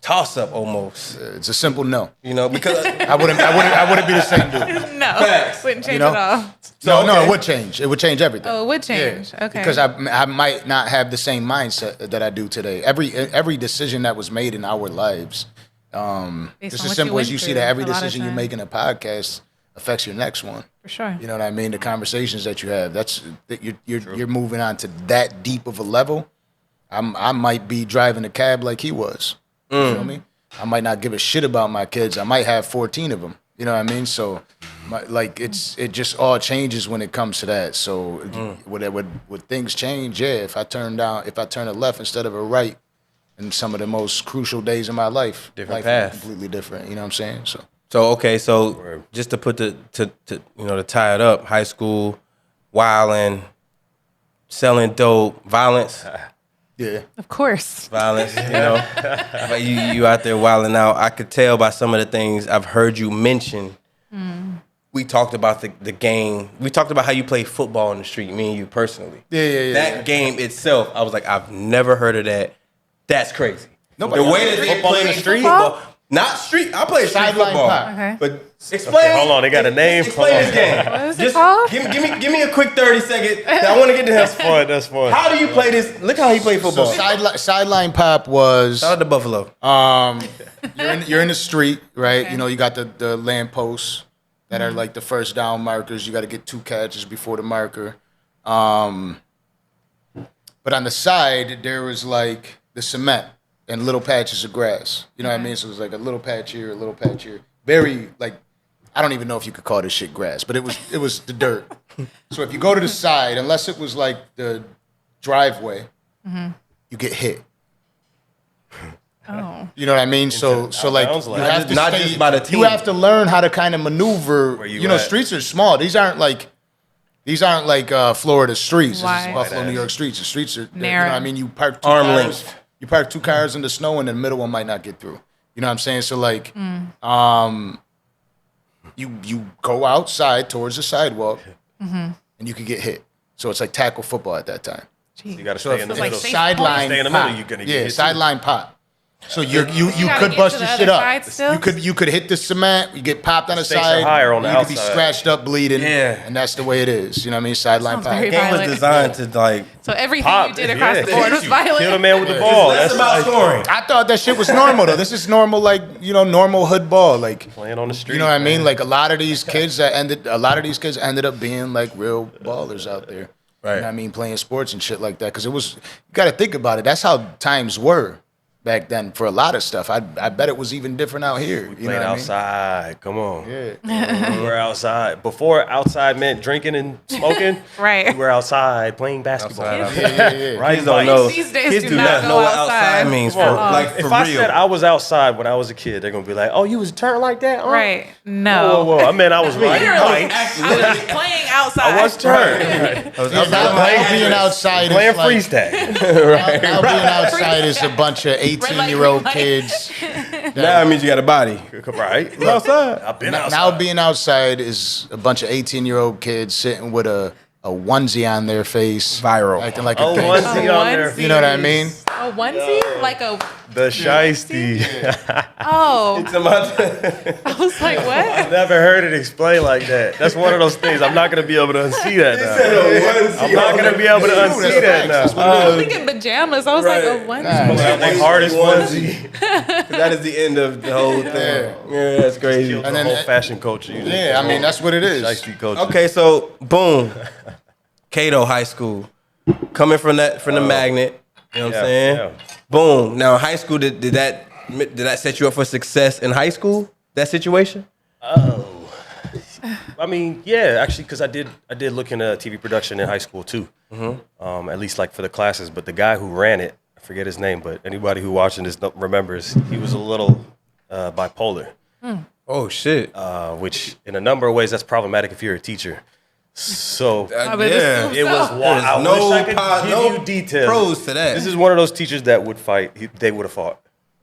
toss up almost. It's a simple no. Because I wouldn't be the same dude. No, Facts. wouldn't change You know? at all. No, it would change. It would change everything. Oh, it would change. Yeah. Okay. Because I might not have the same mindset that I do today. Every decision that was made in our lives, Based on just what as simple you as went you see through that every a lot of decision you time. make in a podcast affects your next one. For sure. You know what I mean? The conversations that you have, you're moving on to that deep of a level. I might be driving a cab like he was. You feel me? I might not give a shit about my kids. I might have 14 of them. You know what I mean? So, it just all changes when it comes to that. So, would things change? Yeah. If I turn a left instead of a right, in some of the most crucial days of my life, Different life path. is completely different. You know what I'm saying? So just to put to tie it up, high school, wilding, selling dope, violence. Yeah. Of course. Violence, But you out there wilding out. I could tell by some of the things I've heard you mention. We talked about the game. We talked about how you play football in the street, me and you personally. Yeah. That game itself, I was like, I've never heard of that. That's crazy. Nobody the way that they football play in the the street, football? not street. I play street Sideline football. Pop. Okay. But explain. Hold on, they got a name. Explain Hold this on. game. What is it called? Give me a quick 30-second. I want to get to him. That's fun. How do you play this? Look how he played So football. sideline pop was Shout out to Buffalo. you're in the street, right? Okay. You know, you got the lamp posts that are like the first down markers. You got to get 2 catches before the marker. But on the side, there was like the cement and little patches of grass. You know what I mean? So it was like a little patch here, a little patch here. Very like, I don't even know if you could call this shit grass, but it was the dirt. So if you go to the side, unless it was like the driveway, you get hit. Oh. You know what I mean? So like bounds you line. have to Not stay, just by the team. you have to learn how to kind of maneuver. Where you You know, at? streets are small. These aren't like Florida streets. Why? This is Buffalo, New York streets. The streets are you know Narrow. what I mean? You park 2 Arm cars. length. You park 2 cars in the snow, and the middle one might not get through. You know what I'm saying? So like, you go outside towards the sidewalk, and you can get hit. So it's like tackle football at that time. You got to So stay if in the it's like middle. safe sideline Stay in the pop, middle, you're gonna get yeah, hit too. sideline pop. So you gotta could get bust to your the shit other up. side still? You could hit the cement. You get popped on the Stakes side. are higher on the you could be outside. scratched up, bleeding. Yeah. and that's the way it is. You know what I mean? Sideline Sounds pop. very Game was violent. designed to like. So everything Pop, you did across yeah. the board was violent. Kill the man with the ball. That's about scoring. I thought that shit was normal though. This is normal, like normal hood ball, like Playing on the street. you know what I mean. man. Like a lot of these kids ended up being like real ballers out there. Right. You know what I mean, playing sports and shit like that. Because you got to think about it. That's how times were back then for a lot of stuff. I bet it was even different out here. You know Playing what outside. Come on. I mean? Yeah. We were outside. Before outside meant drinking and smoking. Right. We were outside playing basketball. Outside, Right. Kids don't know. These days Kids do do not not go know what outside. outside means for Come on. like for If I real. said I was outside when I was a kid, they're gonna be like, "Oh, you was turned like that?" Huh? Right. No. Whoa. I mean, I was riding Literally. bikes. I was playing outside. I was turned. Now being outside Playing is like, freeze tag. now being outside is a bunch of 18-year-old light. kids. Now it means you got a body. Right. Outside. I've been Now outside. being outside is a bunch of 18-year-old kids sitting with a onesie on their face, Viral. acting like a Oh, gangster. onesie on there. onesie. You know what I mean? A onesie? Like a. The shiesty. Oh. It's about I was like, what? I've never heard it explained like that. That's one of those things. I'm not gonna be able to unsee that now. I'm not gonna be able to unsee that now. I was thinking pajamas. I was like, a onesie. The hardest onesie. that is the end of the whole thing. Yeah, that's crazy. Killed And the then- whole fashion culture. You just Yeah, I mean that's what it is. shiesty culture. Okay, so boom, Kato High School, coming from the magnet. You know what I'm saying? yeah. Boom. Now, high school, did that set you up for success in high school? That situation? I mean, yeah, actually, because I did look into TV production in high school too. At least like for the classes. But the guy who ran it, I forget his name, but anybody who watching this remembers, he was a little bipolar. Oh shit. Which in a number of ways that's problematic if you're a teacher. So I would assume it was so. wild. I no wish I could give no you details. pros to that. This is one of those teachers that would fight. They would have fought.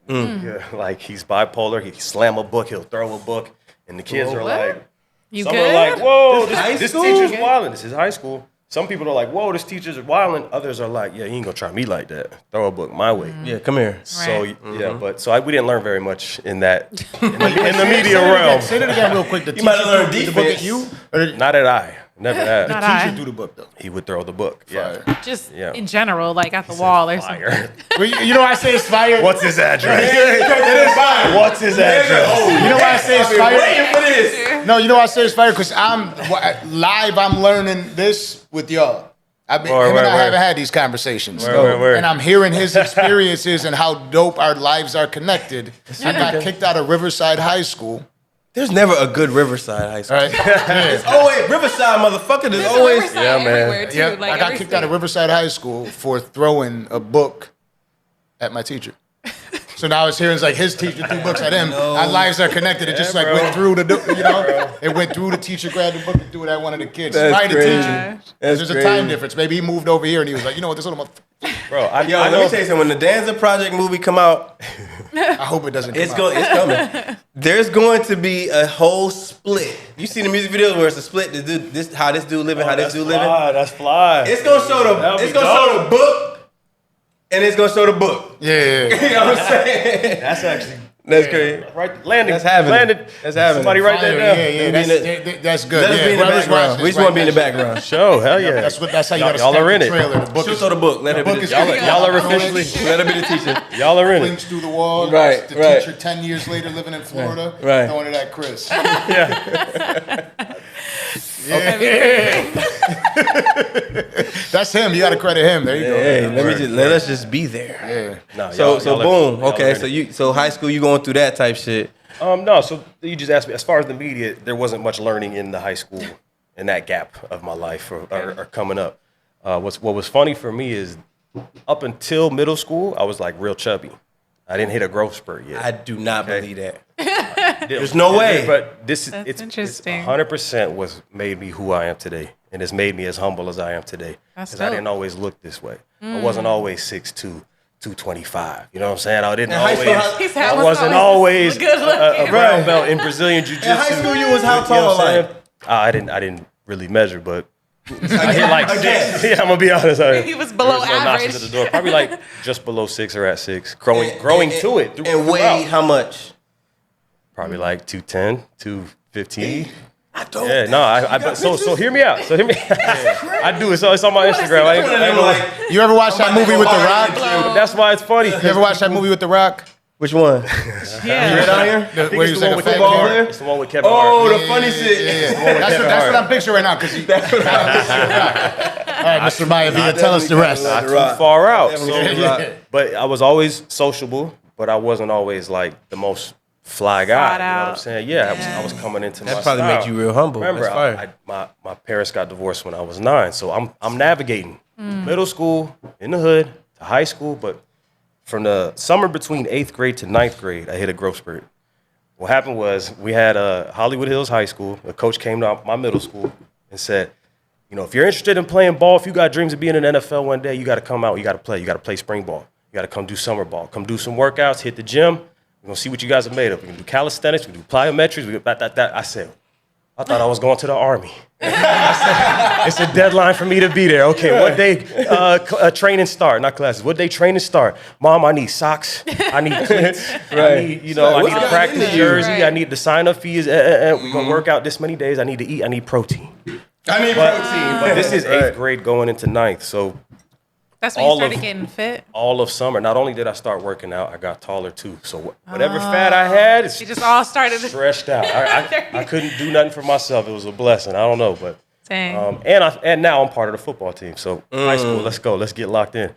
Yeah, like he's bipolar. He slam a book. He'll throw a book, and the kids are what? like, You some good? are like, "Whoa, high this school? teacher's wilding." This is high school. Some people are like, "Whoa, this teacher's wilding." Others are like, "Yeah, he ain't gonna try me like that. Throw a book my way." Yeah, come here. So Right. yeah, but we didn't learn very much in that in the media realm. Say that again real quick. The You might have learned teacher threw the book at defense. you, or the Not at I. Never had. Not teacher I. threw the book though. He would throw the book. Yeah. Just Yeah. in general, like at the wall or something. Fire. Well, you know why I say it's fire? What's his address? It is fire. What's his address? You know why I say it's fire? Waiting for this. No, you know why I say it's fire? Because I'm live. I'm learning this with y'all. Him and Word. I haven't had these conversations. Word. And I'm hearing his experiences and how dope our lives are connected. I got kicked out of Riverside High School. There's never a good Riverside high school. Right? It's always Riverside, motherfucker. There's always. Riverside Yeah, man. everywhere, too. Yeah, Like, I got every kicked out of state. Riverside High School for throwing a book at my teacher. So now it's hearing it's like his teacher threw books at him. Our lives are connected. It just like went through it went through the teacher, grabbed the book and threw it at one of the kids. That's Right, the crazy. teacher. That's There's a crazy. time difference. Maybe he moved over here and he was like, you know what, this little motherfucker. Bro, I Yo, let know. me tell you something. When the Danza Project movie come out, I hope it doesn't come it's out. it's coming. There's going to be a whole split. You see the music videos where it's a split. This how this dude living, how this dude living. That's fly. It's gonna show show the book, and it's gonna show the book. Yeah. You know what I'm saying? That's actually That's crazy. right. Landing. That's happening. Landed. That's happening. Somebody write that down. Yeah. That's good. Let us be in the whoever's watching background. this, We just want to be in the write that background. Show, hell yeah. That's how you gotta Y'all start are in the it. trailer. The book She'll is show the book. Let her be book the is teacher. Y'all are officially. Let her be the teacher. Y'all are in it. flings through the wall. Right, The right. teacher 10 years later living in Florida. Right. Throwing it at Chris. That's him. You got to credit him. There you go. Hey, let us just be there. Yeah. No, So y'all are- boom. y'all are Okay, in it. so high school, you going through that type shit. No, so you just asked me, as far as the media, there wasn't much learning in the high school in that gap of my life or coming up. What was funny for me is up until middle school, I was like real chubby. I didn't hit a growth spurt yet. I do not believe that. There's no way. But this That's it's interesting. 100% was made me who I am today. And it's made me as humble as I am today. That's Because I dope. didn't always look this way. I wasn't always 6'2", 225. You know what I'm saying? I didn't In high always. school, He said, I I wasn't wasn't always always good looking. a brown belt in Brazilian Jiu-Jitsu. In high school, you was how You know tall, what I'm saying? like? I didn't really measure, but I hit like 6. Yeah, I'm gonna be honest. He was below There's no notches average. at the door. Probably like just below 6 or at 6. Growing to it. And weigh how much? Probably like 210, 215. I don't. Yeah, no, but so hear me out. So hear me. I do it. So it's on my Instagram. I ain't gonna- You ever watch that movie with The Rock? That's why it's funny. You ever watch that movie with The Rock? Which one? Yeah. Right down here? The- Where he was like a fat football kid? player? It's the one with Kevin Oh, Hart. the funny shit. That's what I'm picturing right now. Because all right, Mr. Maivia, tell us the rest. Not too far out. Definitely So, The Rock. but I was always sociable, but I wasn't always like the most fly guy. Thought You know what I'm out. saying? Yeah, I was coming into my That probably style. made you real humble. Remember, That's fire. my parents got divorced when I was 9, so I'm navigating middle school in the hood to high school, but from the summer between 8th grade to 9th grade, I hit a growth spurt. What happened was we had Hollywood Hills High School. A coach came to my middle school and said, you know, if you're interested in playing ball, if you got dreams of being in the NFL one day, you got to come out. You got to play. You got to play spring ball. You got to come do summer ball. Come do some workouts, hit the gym. We're going to see what you guys are made of. We can do calisthenics. We can do plyometrics. We can that. I said, I thought I was going to the Army. I said, it's a deadline for me to be there. Okay, what day training start? Not classes. What day training start? Mom, I need socks. I need cleats. I need, I what's need a gotten practice into you? jersey. Right. I need the sign-up fees. We're going to work out this many days. I need to eat. I need protein. I need protein. But this is 8th grade going into 9th. So That's when you all started of- getting fit. all of summer, not only did I start working out, I got taller too. So whatever fat I had, it's It just all started. stretched out. I couldn't do nothing for myself. It was a blessing. I don't know, but Dang. and now I'm part of the football team. So high school, let's go. Let's get locked in.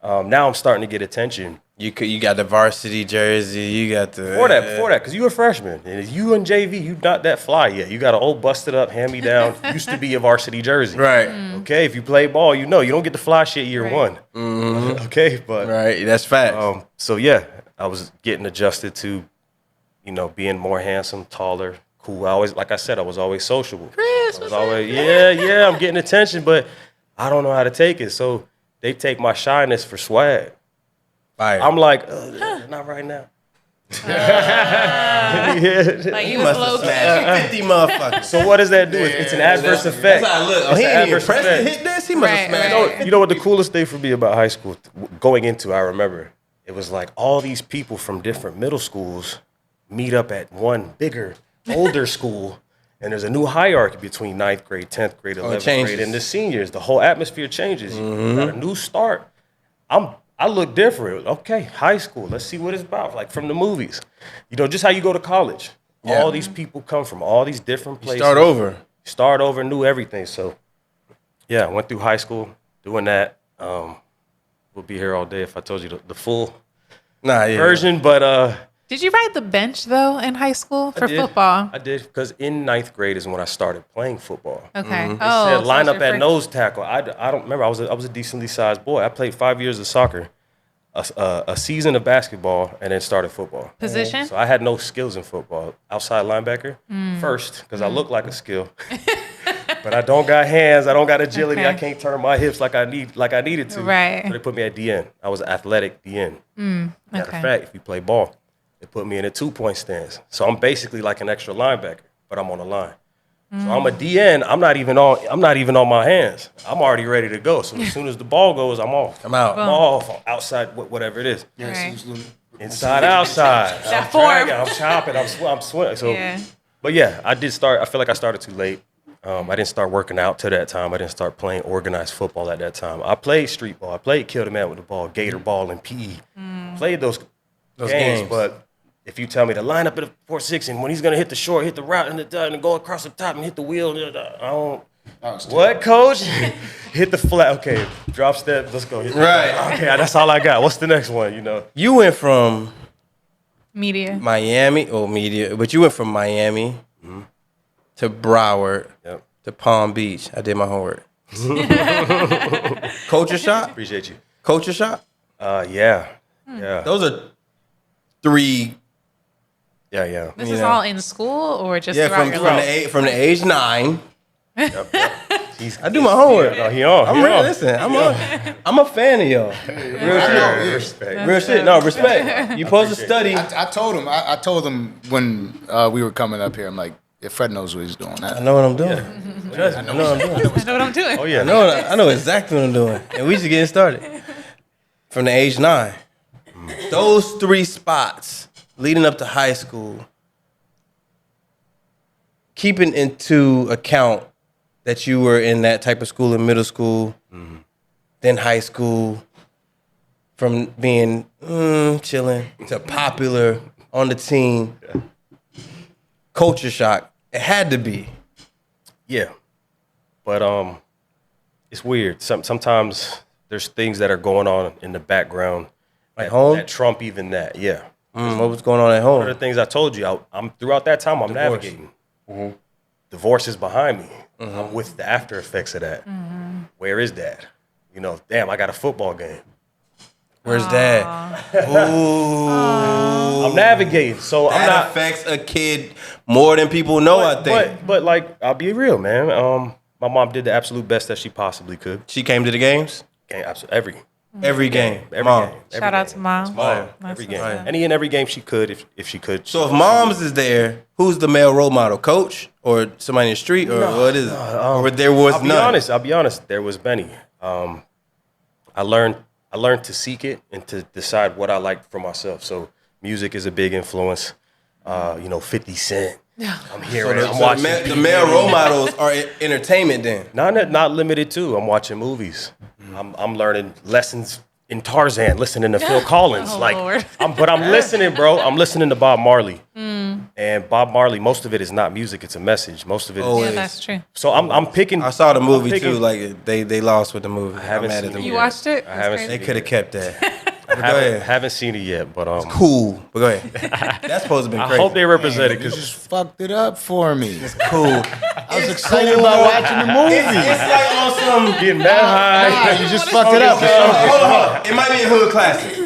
Now I'm starting to get attention. You got the varsity jersey. You got the Before that, because you a freshman. And if you in JV, you not that fly yet. You got an old busted up, hand-me-down, used to be a varsity jersey. Right. Okay, if you play ball, you know you don't get the fly shit year one. Okay, but Right. That's fact. so yeah, I was getting adjusted to, being more handsome, taller, cool. I was always sociable. I was always, yeah, I'm getting attention, but I don't know how to take it. So they take my shyness for swag. Fire. I'm like, not right now. Like you was low key. 50 motherfuckers. So what does that do? It's an adverse effect. That's how I look. It's He an ain't even adverse pressed to effect. hit this. He must have Right, smashed right. it. You know what the coolest thing for me about high school, going into, I remember, it was like all these people from different middle schools meet up at one bigger, older school, and there's a new hierarchy between 9th grade, 10th grade, 11th changes. grade, and the seniors. The whole atmosphere changes. You got a new start. I look different. Okay, high school, let's see what it's about, like from the movies. Just how you go to college. Yeah. All these people come from all these different places. Start over. Start over, knew everything. So, yeah, I went through high school, doing that. We'll be here all day if I told you the full yeah. version, but Did you ride the bench though in high school for football? I did, because in 9th grade is when I started playing football. Okay. Mm-hmm. They Oh, said so line it's up your at first- nose tackle. I don't remember. I was a decently sized boy. I played 5 years of soccer, a season of basketball, and then started football. Position? So I had no skills in football. Outside linebacker first, because I look like a skill. But I don't got hands. I don't got agility. Okay. I can't turn my hips like I needed to. Right. So they put me at DN. I was athletic DN. Matter okay. of fact, if you play ball, they put me in a 2-point stance. So I'm basically like an extra linebacker, but I'm on the line. So I'm a DN. I'm not even on my hands. I'm already ready to go. So as soon as the ball goes, I'm off. I'm out. I'm off. I'm outside, whatever it is. Right. Inside, outside. That I'm form. dragging, I'm chopping, I'm swinging. So, Yeah. but yeah, I did start. I feel like I started too late. I didn't start working out till that time. I didn't start playing organized football at that time. I played street ball. I played kill the man with the ball, gator ball, and PE. Played those games, but if you tell me to line up at a 4-6 and when he's gonna hit the short, hit the route, and go across the top and hit the wheel, I don't. What, coach? Hit the flat. Okay, drop step. Let's go. Right. Okay, that's all I got. What's the next one? You know. You went from Media. Miami, but you went from Miami to Broward to Palm Beach. I did my homework. Culture shock? Appreciate you. Culture shock? Yeah. Yeah. Those are 3. Yeah. This You is know. all in school or just Yeah, throughout your life? from the age 9. Yep. I do my homework. No, he on. I'm he real. on. Listen, I'm a fan of y'all. Real shit. Respect. Real shit. No, respect. You supposed to study. I told him when we were coming up here. I'm like, yeah, Fred knows what he's doing. I know what I'm doing. Trust me, I know what I'm doing. I know what I'm doing. Oh yeah. I know exactly what I'm doing. And we just getting started. From the age 9. Those 3 spots leading up to high school, keeping into account that you were in that type of school in middle school, then high school, from being chilling to popular on the team, culture shock. It had to be. Yeah. But it's weird. Sometimes there's things that are going on in the background At home? that trump even that. Yeah. What was going on at home? One of the things I told you, I'm throughout that time I'm Divorce. navigating. Divorce is behind me. I'm with the after effects of that. Where is Dad? You know, damn, I got a football game. Where's Dad? Ooh. I'm navigating, so I'm That not. affects a kid more than people know, I think. But like, I'll be real, man. My mom did the absolute best that she possibly could. She came to the games? Every game. Every Mom. game. Every Shout out game. to Mom. Mom. That's Every what's game. up. Any and every game she could, if she could. So if Mom's is there, who's the male role model? Coach or somebody in the street, or what is it? Or there was none. I'll be honest. There was Benny. I learned to seek it and to decide what I liked for myself. So music is a big influence. 50 Cent. I'm hearing it. I'm watching. The male role models are entertainment then. Not limited to. I'm watching movies. I'm learning lessons in Tarzan, listening to Phil Collins. Oh, like, Lord. but I'm listening, bro. I'm listening to Bob Marley. And Bob Marley, most of it is not music; it's a message. Most of it. Yeah, Is, that's true. so I'm picking. I saw the movie picking- too. Like they lost with the movie. I haven't I'm mad at seen the it You movie. yet. watched it? I haven't That's seen They could have kept that. I Go ahead. haven't seen it yet, but Cool. But go ahead. That's supposed to be I crazy. hope they represent it You because just fucked it up for me. cool. I was excited about watching the movie. It's like on some. getting that high. Nah, you just fucked it up. Hold on. It might be a hood classic.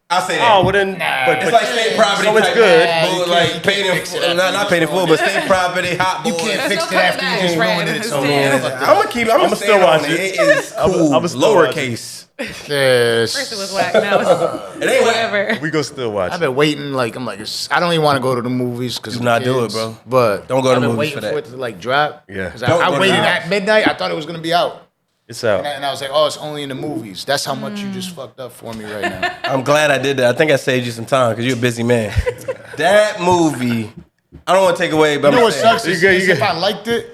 I'll say that. Oh, well then, but It's like state property. so it's type good. but like paid in, not paid in full, but state property, hot boys. You can't There's fix no it after you coming just back. ruined it. It's So dead. I'm gonna still watch it. It is cool. I'ma still watch it. Lowercase. First it was whack, now it's It ain't whatever. We go still watch. I've been waiting. Like I'm like, I don't even want to go to the movies because Do not do it, bro. But Don't go to I've been movies waiting for that. it to like drop. Yeah. Because Don't go I to waited the at midnight. I thought it was gonna be out, It's out. and I was like, oh, it's only in the movies. That's how much you just fucked up for me right now. I'm glad I did that. I think I saved you some time because you're a busy man. That movie, I don't want to take away, but You know I'm what saying, sucks is, if I liked it,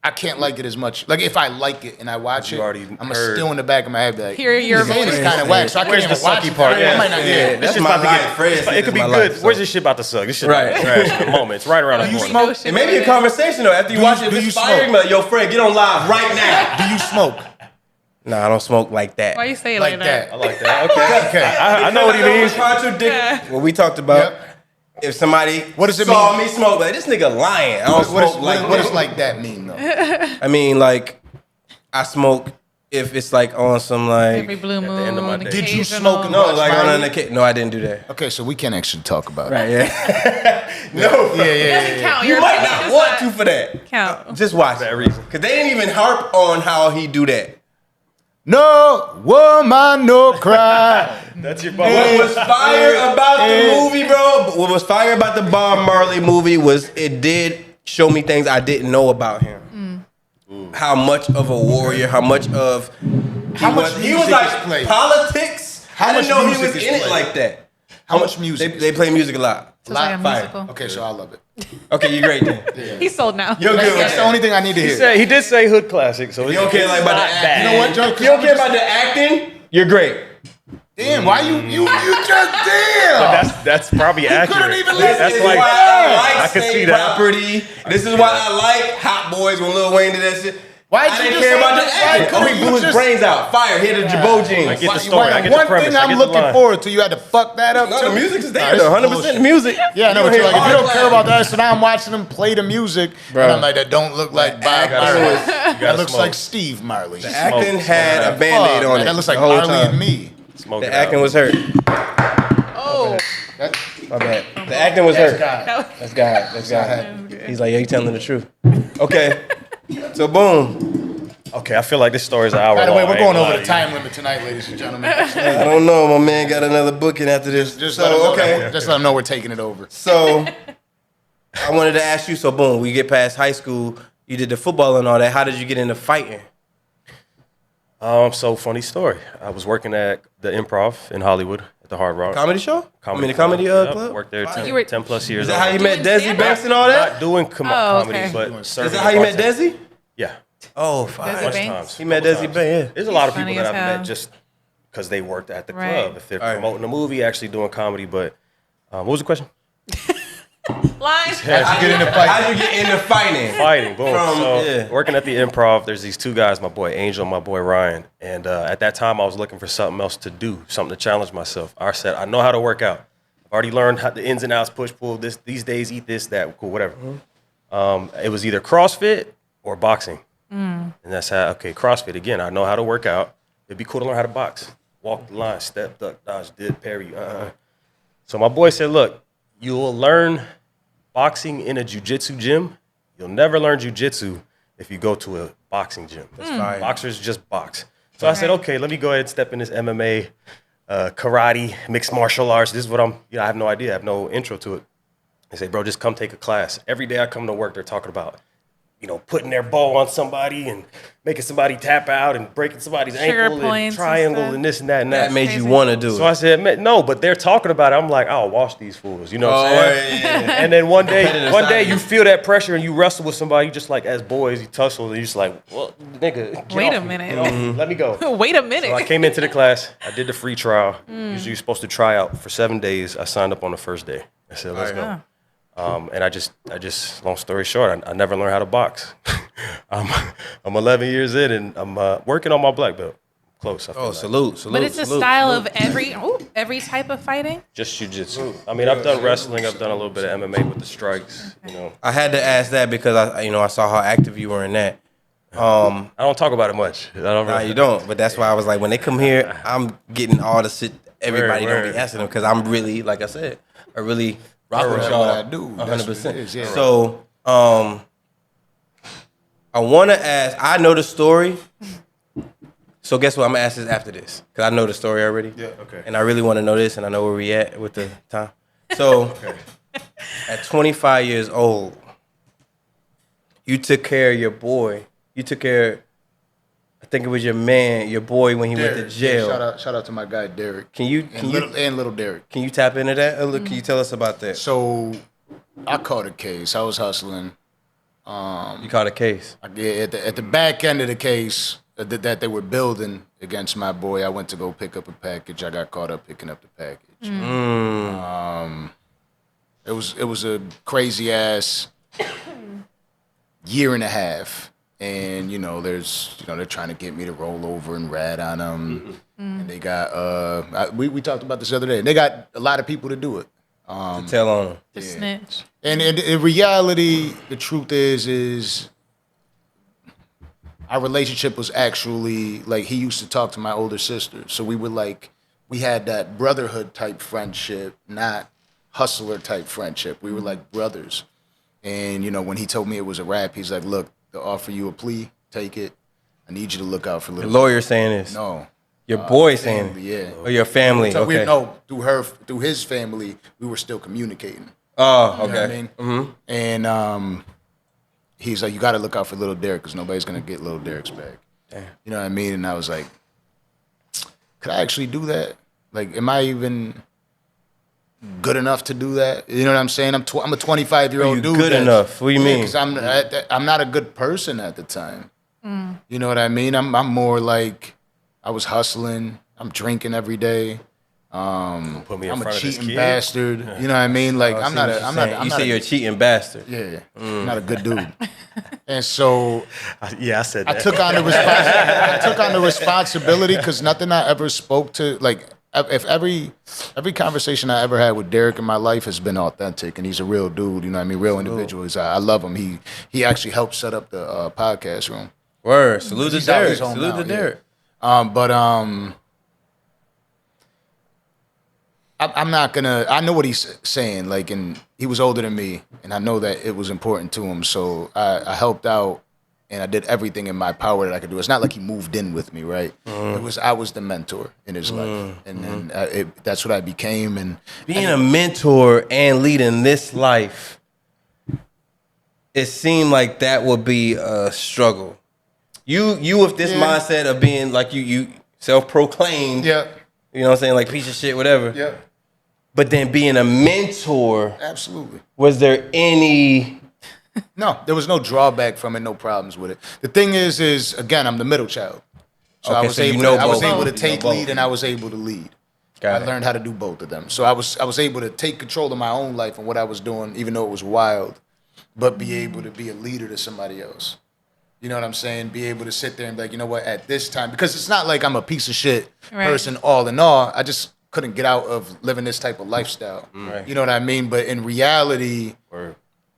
I can't like it as much. Like if I like it and I watch it, You already I'm heard. still in the back of my head like, Hear your this voice. is kind of whack, so I can't Where's even the watch sucky it. part? I might not. Yeah, This that's shit's my about to life. get. Fred said It could it's be my good. life, so. Where's this shit about to suck? This shit Right. about to trash in the moment. It's right around the you corner. smoke? It may be a conversation though. After you watch it, if do it's you fire, smoke? you be like, yo, Fred, get on live right now. Do you smoke? Nah, I don't smoke like that. Why you say it like that? I like that. Okay. I know what he means. Contradict what we talked about. Yep. If somebody What does it saw mean? me smoke, like this nigga lying. I don't smoke like what does like that mean though? I mean, like, I smoke if it's like on some like. Every blue moon. end of my day. Did you occasional- smoke No, much, like Marley? on an occasion. No, I didn't do that. Okay, so we can't actually talk about it. Right? Yeah. No. Doesn't count. You Your might opinion not does want to for that. count. Just watch that it. reason. Cause they didn't even harp on how he do that. No woman, no cry. That's your What was fire about the movie, bro? What was fire about the Bob Marley movie was it did show me things I didn't know about him. How much of a warrior, how much of How much he was music like is played? politics. How I didn't much know he music was is in it played? like that. How much music? They play music a lot. So it's like a Fire. musical. Okay, so I love it. Okay, you're great then. He's sold now. You're good. That's the only thing I need to hear. He did say hood classic, so You don't care like about the acting. You know what, Joe? You don't care about the acting. You're great. Damn, why you just damn? That's probably accurate. couldn't even This That's is like why I like I can state see that. property. This is why I like Hot Boys when Lil Wayne did that shit. Why'd I you didn't just care say about the that? Why acting. Oh, couldn't he you blew his just- brains out. Fire, hit the Jabot jeans. I get the Why- story. I get one the premise. thing I I'm get the looking line. forward to, you had to fuck that up No, too. the music's Nah, there. this is 100% bullshit. music. Yeah, I know, You but you're hear like, if you don't all care that. about that, so now I'm watching them play the music, Bro. and I'm like, that don't look like Bob acting Marley. was- That looks smoke. like Steve Marley. The acting Smoke. had a Fuck, band-aid on man, it. that looks like the whole Marley time. and me. Smoke The it acting out. was hurt. Oh. My bad. The acting was hurt. God. That's God. That's God. He's like, yeah, you telling the truth. Okay. So boom. Okay, I feel like this story is an hour By the long. way, we're I ain't going gonna over lie the to you. time limit tonight, ladies and gentlemen. I don't know. My man got another booking after this. Just let them So know okay. that- just let them know we're taking it over. So I wanted to ask you. So boom, we get past high school. You did the football and all that. How did you get into fighting? So funny story. I was working at the Improv in Hollywood at the Hard Rock. Comedy show? The comedy Yep, club? Worked there You were- 10 plus years. Is that how you met Doing Desi stand-up? Banks and all that? Not doing comedy, okay. but serving. Is that how you met bartending. Desi? Yeah. Oh, Desi fine. Bunch Banks? times. He met Couple Desi times. Banks. Yeah. There's a lot of Funny people that as I've hell. met just because they worked at the Right. club. If they're All right. promoting a movie, actually doing comedy. But what was the question? Line. How'd you get into fighting? How'd you get into fighting? Fighting, boom. So yeah. working at the Improv, there's these two guys, my boy Angel and my boy Ryan. And at that time, I was looking for something else to do, something to challenge myself. I said, I know how to work out. I've already learned how the ins and outs, push, pull, these days, eat this, that, cool, whatever. It was either CrossFit or boxing. And that's how, okay, CrossFit, again, I know how to work out. It'd be cool to learn how to box. Walk the line, step, duck, dodge, did, parry. So my boy said, look, you'll learn boxing in a jiu-jitsu gym. You'll never learn jiu-jitsu if you go to a boxing gym. That's fine. Boxers just box. So I said, okay, let me go ahead and step in this MMA, karate, mixed martial arts. This is what I have no idea. I have no intro to it. I say, bro, just come take a class. Every day I come to work, they're talking about, putting their ball on somebody and making somebody tap out and breaking somebody's Sugar ankle and points and triangle stuff. and this and that and that. That made you crazy. want to do So it. I said, no, but they're talking about it. I'm like, I'll wash these fools. You know what I'm saying? yeah. And then one day Competitive side. you feel that pressure and you wrestle with somebody, you just like, as boys, you tussle and you're just like, well, nigga, get Wait off a me. minute. Get off me. Let me go. Wait a minute. So I came into the class. I did the free trial. Usually you're supposed to try out for 7 days. I signed up on the first day. I said, let's go. And I just, long story short, I never learned how to box. I'm 11 years in and I'm working on my black belt. Close. I feel Oh, like. salute. But it's a style of every type of fighting. Just jiu-jitsu. I mean, I've done wrestling. I've done a little bit of MMA with the strikes. I had to ask that because I saw how active you were in that. I don't talk about it much. I don't Nah, really, you don't. But that's why I was like, when they come here, I'm getting all the shit everybody don't Word. be asking them because I'm really, like I said, I really rock with That's y'all. what I do. That's what 100%. it is, yeah. So, I want to ask. I know the story. So guess what? I'm gonna ask this after this because I know the story already. Yeah, okay. And I really want to know this, and I know where we at with the time. So, at 25 years old, you took care of your boy. You took care. I think it was your boy when he went to Derek. jail. Yeah, shout out to my guy Derek. Can you Little Derek. can you tap into that? Can you tell us about that? So I caught a case. I was hustling. You caught a case. At the back end of the case that they were building against my boy, I went to go pick up a package. I got caught up picking up the package. It was a crazy ass year and a half and they're trying to get me to roll over and rat on them. And they got we talked about this the other day. They got a lot of people to do it. To tell on them. The snitch. And in reality, the truth is our relationship was actually like he used to talk to my older sister. So we had that brotherhood type friendship, not hustler type friendship. We were like brothers. And, when he told me it was a rap, he's like, look, they'll offer you a plea, take it. I need you to look out for little. The lawyer saying this? No. Your boy saying it? Yeah. Or your family? So okay. Through his family, we were still communicating. Oh, okay. You know what I mean? Mm-hmm. And he's like, you got to look out for little Derek because nobody's going to get little Derek's back. Damn. You know what I mean? And I was like, could I actually do that? Like, am I even good enough to do that? You know what I'm saying? I'm a 25-year-old dude. Good enough? What do you mean? Because I'm not a good person at the time. You know what I mean? I'm more like I was hustling. I'm drinking every day. I'm a cheating bastard. You know what I mean? Like I'm not. You say you're a cheating bastard. Yeah, I'm not a good dude. And so, I said that. I took on the responsibility because nothing I ever spoke to, like, if every conversation I ever had with Derek in my life has been authentic, and he's a real dude. You know what I mean? Real individual. I love him. He actually helped set up the podcast room. Word. Salute to Derek. Salute to Derek. I'm not gonna. I know what he's saying. Like, and he was older than me, and I know that it was important to him. So I helped out, and I did everything in my power that I could do. It's not like he moved in with me, right? I was the mentor in his life, and then that's what I became. And being a mentor and leading this life, it seemed like that would be a struggle. You with this mindset of being like you self-proclaimed. Yeah. You know what I'm saying? Like piece of shit, whatever. Yeah. But then being a mentor. Absolutely. Was there any? No, there was no drawback from it, no problems with it. The thing is again, I'm the middle child. So okay, I was able to take lead and I was able to lead. I learned how to do both of them. So I was able to take control of my own life and what I was doing, even though it was wild, but be able to be a leader to somebody else. You know what I'm saying? Be able to sit there and be like, you know what, at this time, because it's not like I'm a piece of shit person all in all. I just couldn't get out of living this type of lifestyle. Right. You know what I mean? But in reality,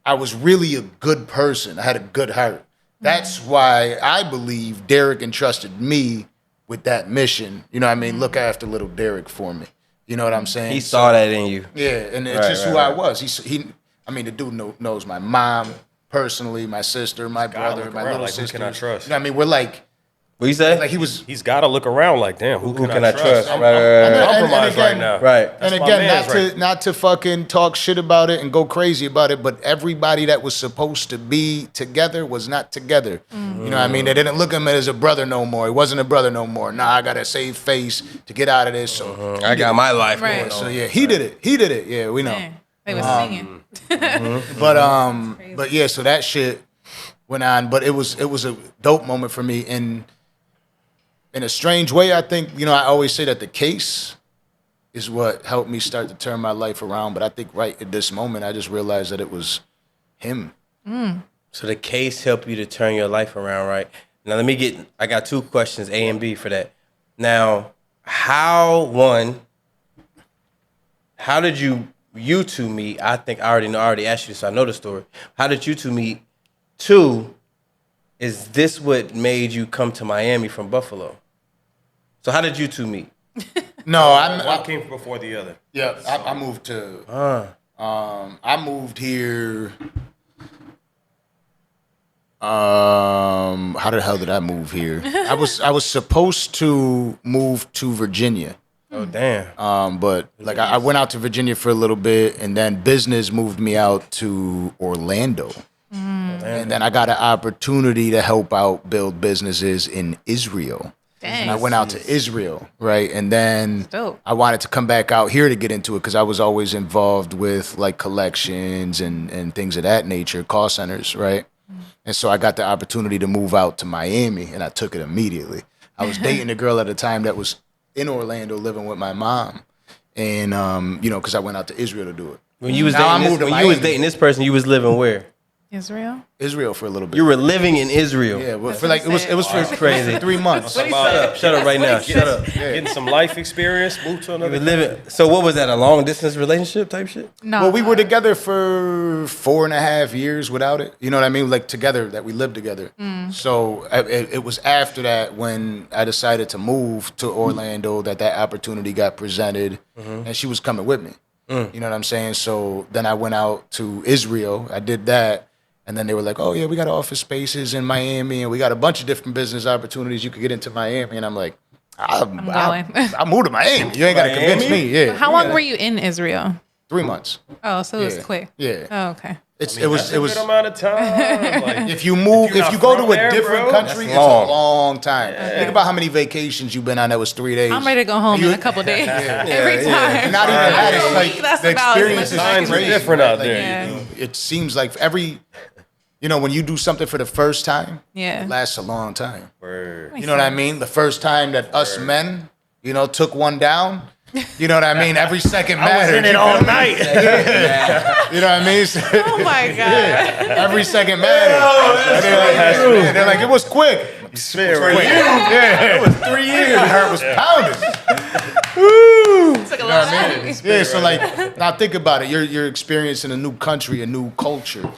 I was really a good person. I had a good heart. That's why I believe Derek entrusted me with that mission. You know what I mean? Look after little Derek for me. You know what I'm saying? He saw that in you. Yeah, and it's just who I was. The dude knows my mom personally, my sister, my brother, my little sister. Who can I trust? You know what I mean? We're like, what you say? Like he's got to look around like, damn, who can I trust? Right. Compromise right now. Right. And again, not to fucking talk shit about it and go crazy about it, but everybody that was supposed to be together was not together. You know what I mean? They didn't look at him as a brother no more. He wasn't a brother no more. Nah, I gotta save face to get out of this. So I got my life going on. So yeah, he did it. Yeah, we know. Dang. They were singing. But yeah, so that shit went on, but it was a dope moment for me. And in a strange way, I think, I always say that the case is what helped me start to turn my life around. But I think right at this moment, I just realized that it was him. So the case helped you to turn your life around, right? Now I got two questions, A and B for that. Now, how did you two meet? I think I already asked you this, so I know the story. How did you two meet? Two, is this what made you come to Miami from Buffalo? So how did you two meet? No, one came before the other. Yeah, I moved to. I moved here. How the hell did I move here? I was supposed to move to Virginia. Oh damn! But like I went out to Virginia for a little bit, and then business moved me out to Orlando. And then I got an opportunity to help out build businesses in Israel. Dang. And I went out to Israel, right? And then I wanted to come back out here to get into it because I was always involved with like collections and things of that nature, call centers, right? And so I got the opportunity to move out to Miami, and I took it immediately. I was dating a girl at the time that was in Orlando living with my mom. And, because I went out to Israel to do it. When you was dating this person, you was living where? Israel for a little bit. You were living in Israel. Yeah, well, for like it was for crazy. 3 months. Shut up right now. Shut up. Getting some life experience, move to You another. were living. So what was that? A long distance relationship type shit? No. Well, we were together for 4.5 years without it. You know what I mean? Like together, that we lived together. So it was after that when I decided to move to Orlando that opportunity got presented, and she was coming with me. You know what I'm saying? So then I went out to Israel. I did that. And then they were like, oh, yeah, we got office spaces in Miami, and we got a bunch of different business opportunities. You could get into Miami. And I'm like, I'll move to Miami. You ain't got to convince me. Yeah. How long were you in Israel? 3 months. Oh, so it was quick. Yeah. Oh, okay. It was a good amount of time. Like, if you move, if you go to a different country, it's a long. long time. Think about how many vacations you've been on that was 3 days. I'm ready to go home in a couple days. Every time. And not even that. It's like That's the about as experience much as I is can crazy. different out Like, there. it seems like when you do something for the first time, Yeah. it lasts a long time. Word. You know what I mean? The first time that us men, took one down, you know what I mean? Every second matters. I was in it all night. You know what I mean? Oh my God. Every second matters. And they're like, it was quick. It was quick. Yeah. It was 3 years. My heart was pounding. Woo! Took a You know lot. what I mean? Yeah, so like, now think about it. You're experiencing a new country, a new culture.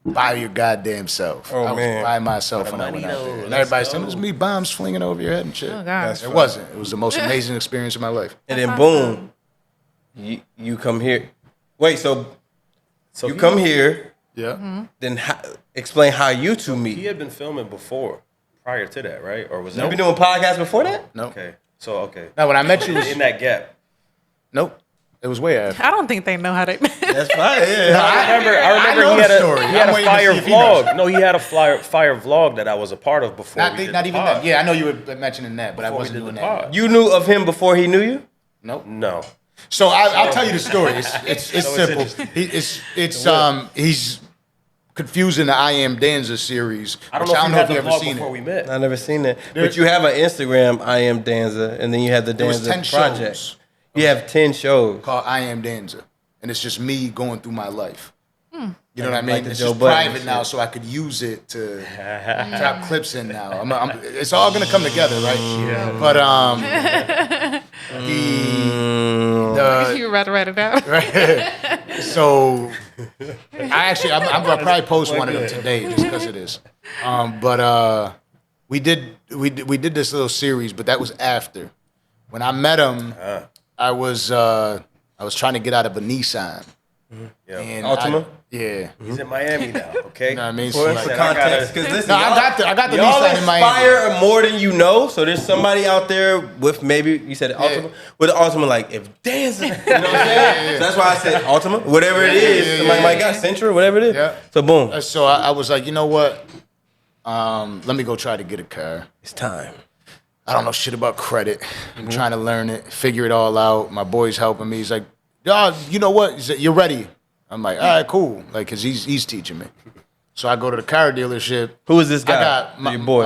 By your goddamn self. Oh, I was man. by myself when I went out there. And everybody's saying, there's me bombs flinging over your head and shit. Oh, gosh. It wasn't. It was the most amazing experience of my life. And then boom, you come here. Wait, so you come here. Yeah. Then explain how you two meet. He had been filming before, prior to that, right? Or was You that? been doing podcasts before that? No. Okay. So, okay. Now, when I met you, In that gap. nope. It was way after. I don't think they know how to. That's fine. Yeah. I remember know he had the story. he had I'm a waiting to fire see if he knows. vlog. No, he had a fire vlog that I was a part of before. Not we did even the pod. that. Yeah, I know you were mentioning that, but I Before we wasn't did doing the that. pod. You knew of him before he knew you? Nope. No. So I'll tell you the story. It's simple. interesting. He's confusing the I Am Danza series. I don't which know if you ever had the vlog seen before it. we met. I never seen that. But you have an Instagram, I Am Danza, and then you have the There was Danza 10 Project. shows You have 10 shows. called I Am Danza, and it's just me going through my life. You know what I mean? Like the It's Joe just Budden private shit. now, so I could use it to drop clips in now. It's all gonna come together, right? Yeah. But You rather write it down. so I'm gonna probably post one of them today just because of this. But we did this little series, but that was after. When I met him, I was trying to get out of a Nissan. Yeah. And Altima? Yeah. He's in Miami now, okay? You know what I mean? For So, like, context, because listen, No, I got the y'all Nissan in Miami. inspire more than you know. So there's somebody out there with maybe you said Ultima with the Ultima, like if Danza, you know what I'm saying? So that's why I said Ultima, whatever it is. Somebody might got Central, whatever it is. Yeah. So boom, So I was like, you know what? Let me go try to get a car. it's time. I don't know shit about credit. I'm trying to learn it, figure it all out. My boy's helping me. He's like, "Dog, you know what? He said, you're ready." I'm like, "All right, cool." Like, cause he's teaching me. So I go to the car dealership. Who is this guy? I got my Your boy.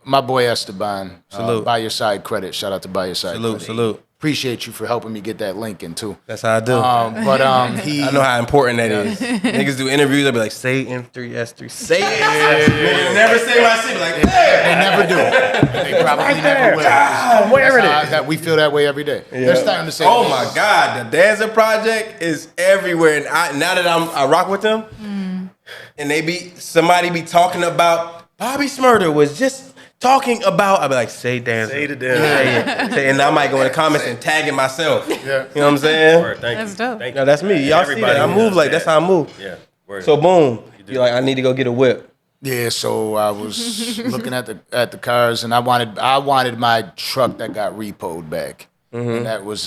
My boy Esteban. Salute. Buy Your Side Credit. Shout out to Buy Your Side Salute, Credit. salute. Appreciate you for helping me get that link in too. That's how I do. But he. I know how important that is. Niggas do interviews. They'll be like, say M3S3. Say it. Niggas never say my shit. Like, They never do. They probably never will. Where it is. That we feel that way every day. They're starting to say, oh my God, the Danza Project is everywhere. And now that I rock with them, and somebody be talking about Bobby Smurder was just talking about. I be like, say Danza. Say the Danza. Say it. And I might go in the comments and tagging myself. Yeah. You know what I'm saying? Word, thank That's you. dope. Thank No, you. that's me. Y'all see Everybody that? I move like that's how I move. Yeah. Word. So boom, you're like, I need to go get a whip. Yeah, so I was looking at the cars, and I wanted my truck that got repoed back, and that was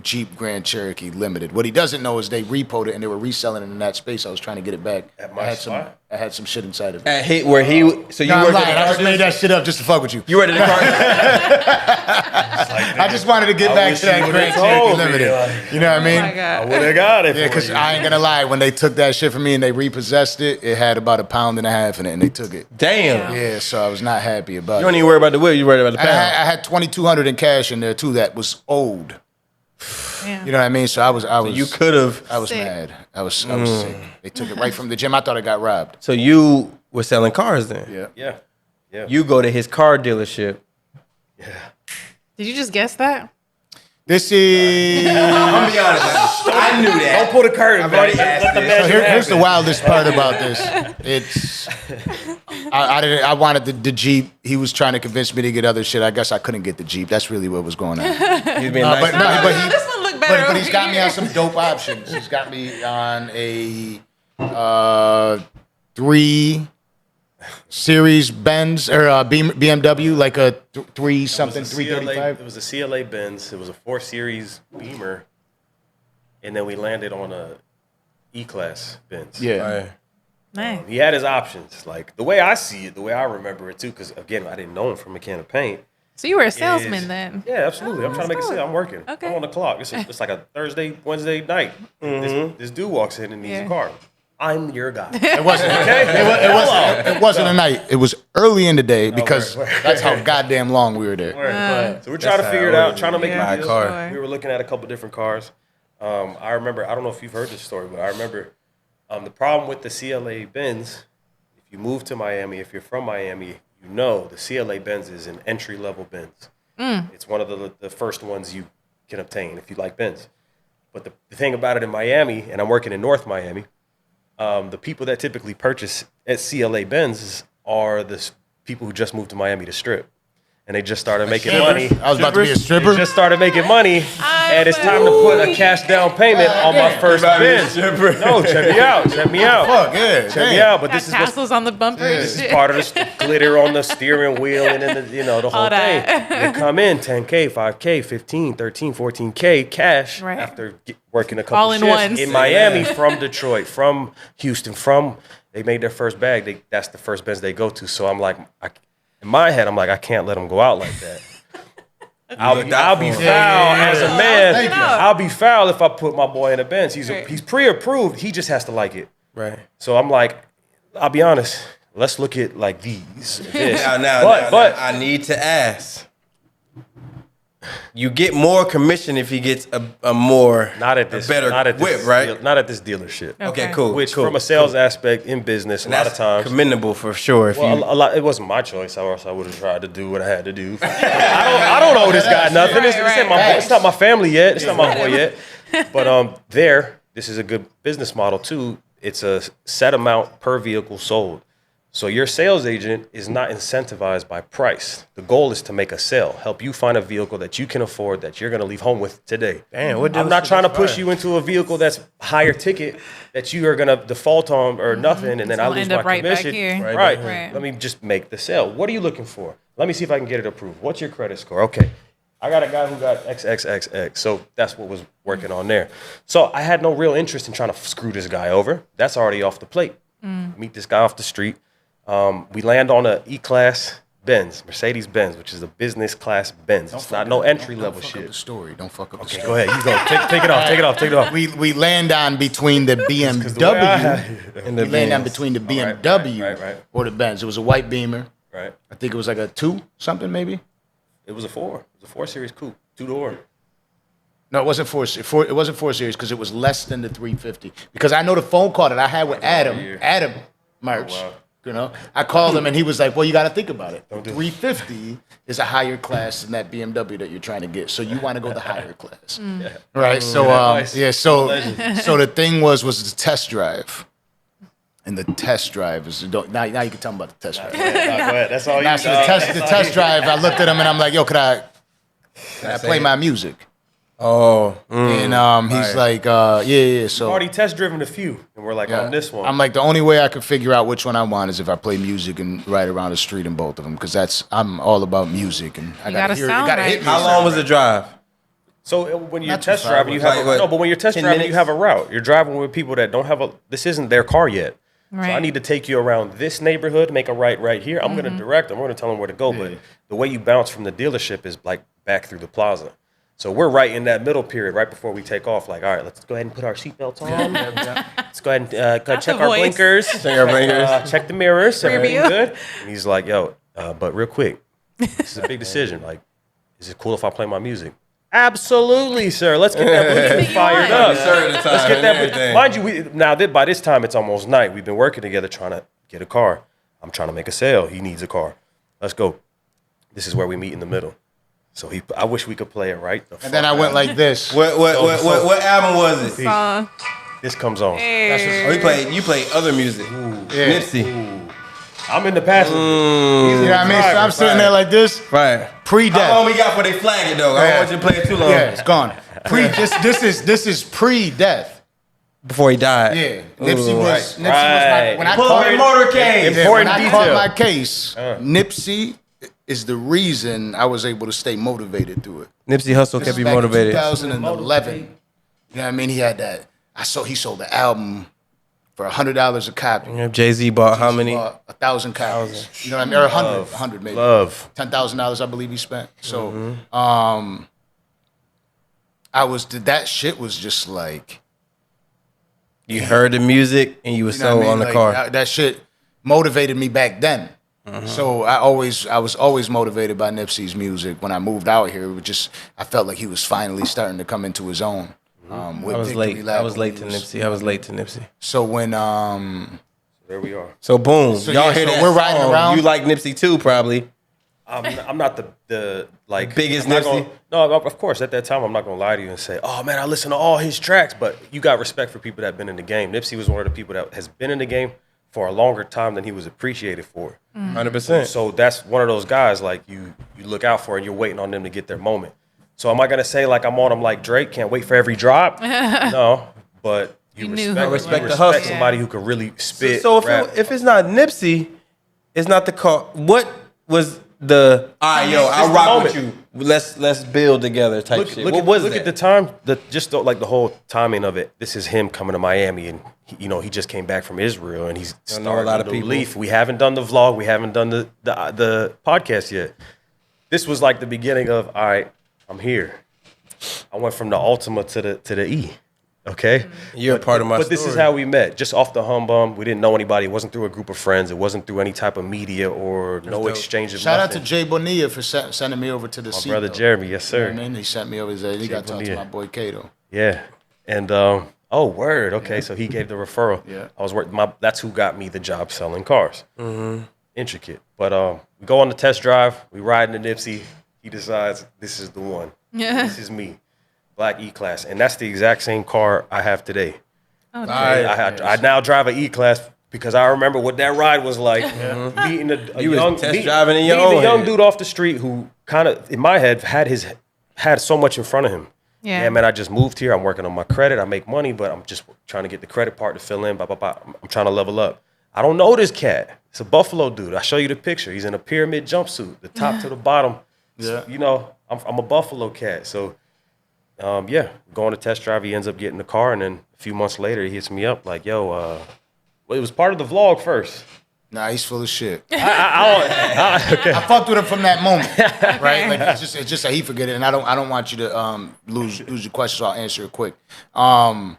Jeep Grand Cherokee Limited. What he doesn't know is they repoed it and they were reselling it in that space. I was trying to get it back. At my spot? I had some shit inside of it. At so you No, I'm worked lying. at the I car just made dealership? that shit up just to fuck with you. You worked at the car. I just wanted to get back to that Grand Cherokee Limited. You know what I mean? Oh my God. I would have got it. Yeah, for because you. I ain't gonna lie, when they took that shit from me and they repossessed it, it had about 1.5 pounds in it, and they took it. Damn. Yeah, so I was not happy about You it. don't even worry about the whip. You worried about the I pound. had $2,200 in cash in there too that was owed Yeah. You know what I mean? So I was You could have. I was Sick. mad. I was sick. They took it right from the gym. I thought I got robbed. So you were selling cars then? Yeah. Yeah. You go to his car dealership. Did you just guess that? This is. I'm be honest. I knew that. Don't pull the curtain, buddy. Let the So magic here's the happen. wildest part about this. It's I wanted the Jeep. He was trying to convince me to get other shit. I guess I couldn't get the Jeep. That's really what was going on. He's being nice. This one look better. But he's over got me here. on some dope options. He's got me on a 3 Series Benz or BMW, like a 3 something, 335. It was a CLA Benz. It was a 4 Series Beamer, and then we landed on a E-Class Benz. Yeah. Nice. He had his options. Like the way I see it, the way I remember it too, because again, I didn't know him from a can of paint. So you were a salesman then? Yeah, absolutely. I'm trying to make a sale. I'm working. Okay. I'm on the clock. It's like a Thursday, Wednesday night. This dude walks in and needs a car. I'm your guy. It wasn't. It wasn't a night. It was early in the day because that's how goddamn long we were there. So we're trying to figure it out, trying to make Yeah, a deal. sure. We were looking at a couple different cars. I remember, I don't know if you've heard this story, but I remember the problem with the CLA Benz, if you move to Miami, if you're from Miami, you know the CLA Benz is an entry-level Benz. It's one of the first ones you can obtain if you like Benz. But the thing about it in Miami, and I'm working in North Miami, the people that typically purchase at CLA Benz are the people who just moved to Miami to strip. And they just started making money. I was about to be a stripper. They just started making money, and it's time to put a cash down payment on my first Benz. No, check me out. Check me out. Fuck yeah. Check me out. But Got this is what's tassels on the bumper and this is shit. part of the glitter on the steering wheel and then the whole All thing. that. They come in 10K, 5K, 15, 13, 14K cash Right. after working a couple All in shifts ones. in Miami from Detroit, from Houston, they made their first bag. That's the first Benz they go to. So I'm like, in my head, I'm like, I can't let them go out like that. I'll be foul as a man. I'll be foul if I put my boy in a Benz. He's pre-approved. He just has to like it. Right. So I'm like, I'll be honest. Let's look at like these. This. Now, I need to ask. You get more commission if he gets a better whip, right? Not at this dealership. Okay, cool. Which, from a sales aspect in business, a lot of times commendable for sure. a lot. It wasn't my choice. Or else I would have tried to do what I had to do. I don't owe this guy nothing. It's not my family yet. It's not my boy yet. But this is a good business model too. It's a set amount per vehicle sold. So your sales agent is not incentivized by price. The goal is to make a sale, help you find a vehicle that you can afford that you're going to leave home with today. Damn, I'm not trying to push you into a vehicle that's higher ticket that you are going to default on or nothing, and then I lose end up my right back commission. here. Right. Let me just make the sale. What are you looking for? Let me see if I can get it approved. What's your credit score? Okay. I got a guy who got XXXX, so that's what was working on there. So I had no real interest in trying to screw this guy over. That's already off the plate. Meet this guy off the street. We land on a E-Class Benz, Mercedes-Benz, which is a business class Benz. It's not no entry level shit. The story. Don't fuck up the Okay, story. go ahead. You go. Take it off. Take it off. Take it off. We land on between the BMW and the land on between the BMW Right. or the Benz. It was a white Beamer. Right. I think it was like a 2 something maybe. It was a 4. It was a 4 Series coupe, 2-door. No, it wasn't 4. It wasn't 4 Series because it was less than the 350. Because I know the phone call that I had with Adam Merc. Oh, wow. You know, I called him and he was like, "Well, you got to think about it. 350 is a higher class than that BMW that you're trying to get. So you want to go the higher class, right? So so the thing was the test drive, and the test drive is now you can tell me about the test drive. Go ahead. That's all you So the test drive, I looked at him and I'm like, "Yo, can I play my music?" Oh. And he's like, yeah. So We've already test driven a few, and we're like on this one. I'm like, the only way I could figure out which one I want is if I play music and ride around the street in both of them, because I'm all about music and I gotta hear it. You gotta hit me. How long was the drive? So when you're Not too test far, driving, you but have like, but when you're test 10 driving, you minutes? have a route. You're driving with people that don't have this isn't their car yet. Right. So I need to take you around this neighborhood, make a right here. I'm gonna direct them. We're gonna tell them where to go. But the way you bounce from the dealership is like back through the plaza. So we're right in that middle period, right before we take off. Like, all right, let's go ahead and put our seatbelts on. Let's go ahead and go check the our voice. blinkers. Check our blinkers. Check the mirrors. Rear Everything view. good? And he's like, yo, but real quick, this is a big decision. Like, is it cool if I play my music? Absolutely, sir. Let's get that booth fired up. Let's get that. Mind you, by this time it's almost night. We've been working together trying to get a car. I'm trying to make a sale. He needs a car. Let's go. This is where we meet in the middle. So I wish we could play it right. And then I went like this. What album was it? This comes on. Hey. You play other music. Nipsey. I'm in the passenger. You know what I mean? So I'm sitting there like this. Right. Pre-death. How long we got for they flag it though? I don't want you to play it too long. Yeah, it's gone. This is pre-death. Before he died. Yeah. Nipsey was when I pull up motorcade. When I caught my case, Nipsey is the reason I was able to stay motivated through it. Nipsey Hussle kept you motivated. In 2011. You know what I mean? He had that. He sold the album for $100 a copy. Yeah, Jay-Z bought how many? 1,000 copies. You know what I mean? Or 100 maybe. $10,000 I believe he spent. So that shit was just like. You heard the music and you were so on the car. That shit motivated me back then. So I was always motivated by Nipsey's music. When I moved out here, I felt like he was finally starting to come into his own. I was late to Nipsey. So when there we are. So boom, so y'all hear that? We're riding around. You like Nipsey too, probably. I'm not the biggest Nipsey. No, of course. At that time, I'm not gonna lie to you and say, "Oh man, I listen to all his tracks." But you got respect for people that have been in the game. Nipsey was one of the people that has been in the game for a longer time than he was appreciated for. 100%. So that's one of those guys like you look out for and you're waiting on them to get their moment. So am I gonna say like I'm on him like Drake? Can't wait for every drop? No, but you respect the hustle. Somebody who can really spit. So if it's not Nipsey, it's not the car. What was the I'll rock with you. Let's build together type shit. What was look that? at the time, the whole timing of it. This is him coming to Miami, and he just came back from Israel, and he's starting a lot of people. Leaf. We haven't done the vlog, we haven't done the podcast yet. This was like the beginning of all right. I'm here. I went from the Ultima to the E. Okay, You're a part of my story. But this is how we met, just off the humbum. We didn't know anybody. It wasn't through a group of friends. It wasn't through any type of media or no exchange of Shout nothing. out to Jay Bonilla for sending me over to the seat. My brother Jeremy, yes sir. You know what I mean? He sent me over there. He got to talk to my boy Kato. Yeah, and word. Okay, so he gave the referral. Yeah, I was working. That's who got me the job selling cars. Intricate, but we go on the test drive. We ride in the Nipsey. He decides this is the one. Yeah. This is me. Black E-Class. And that's the exact same car I have today. Oh, nice. I now drive an E-Class because I remember what that ride was like. Meeting a young dude off the street who kind of, in my head, had so much in front of him. Yeah, man, I just moved here. I'm working on my credit. I make money, but I'm just trying to get the credit part to fill in. I'm trying to level up. I don't know this cat. It's a Buffalo dude. I'll show you the picture. He's in a pyramid jumpsuit, the top to the bottom. Yeah. I'm a Buffalo cat. So, going to test drive. He ends up getting the car, and then a few months later, he hits me up like, "Yo, it was part of the vlog first." Nah, he's full of shit. Okay. I fucked with him from that moment, right? Like it's just that he forget it, and I don't want you to lose your question, so I'll answer it quick. I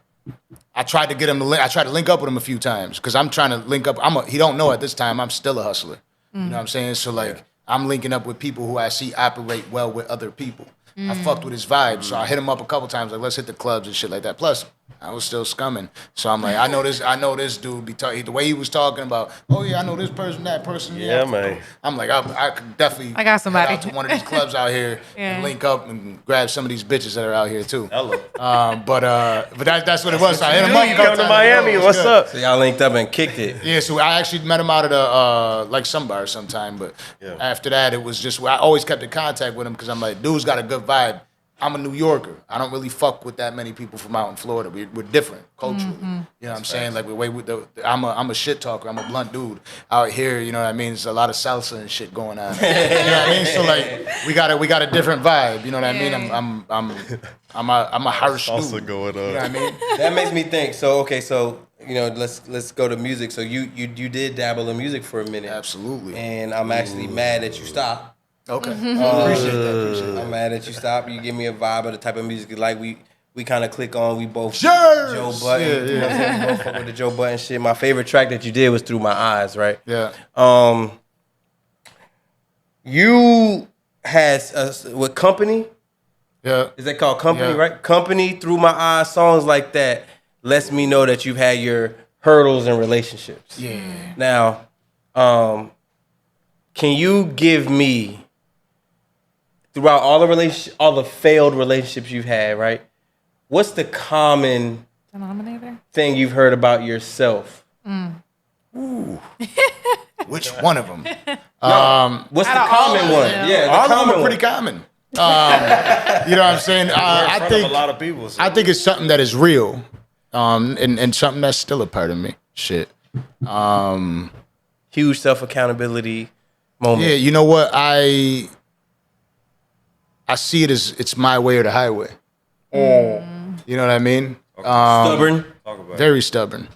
tried to get him to I tried to link up with him a few times because I'm trying to link up. He don't know at this time I'm still a hustler. You know what I'm saying? So like I'm linking up with people who I see operate well with other people. I fucked with his vibe, so I hit him up a couple times, like let's hit the clubs and shit like that. Plus, I was still scumming, so I'm like, I know this dude be talking the way he was talking about. Oh yeah, I know this person, that person. Yeah, man. I'm like, I could definitely. I got somebody head out to one of these clubs out here and link up and grab some of these bitches that are out here too. Hello. But that's what it was. So I hit him up. You come to Miami. What's up? So y'all linked up and kicked it. Yeah, so I actually met him out at a like some bar sometime, but after that it was just I always kept in contact with him because I'm like, dude's got a good vibe. I'm a New Yorker. I don't really fuck with that many people from out in Florida. We're different culturally. You know what I'm saying? Like I'm a shit talker. I'm a blunt dude. Out here, you know what I mean? There's a lot of salsa and shit going on. You know what I mean? So like we got a different vibe. You know what I mean? I'm a harsh salsa dude. Going on. You know what I mean? That makes me think. So let's go to music. So you did dabble in music for a minute. Absolutely. And I'm actually mad that you stopped. Okay. Appreciate that. I'm mad that you stopped. You give me a vibe of the type of music you like. We kind of click on. We both Cheers! Joe Budden. Yeah. You know what I'm saying? We both fuck with the Joe Budden shit. My favorite track that you did was Through My Eyes, right? Yeah. You had with Company. Yeah. Is that called Company, Yeah. right? Company Through My Eyes, songs like that lets me know that you've had your hurdles in relationships. Yeah. Now, can you give me, throughout all the failed relationships you've had, right? What's the common Denominator? thing you've heard about yourself? Ooh. Which one of them? What's the common one? Yeah, all of them are pretty common. You know what I'm saying? I think a lot of people. So. I think it's something that is real, and something that's still a part of me. Shit. Huge self accountability moment. Yeah, you know what? I see it as it's my way or the highway. You know what I mean? Stubborn. Very stubborn.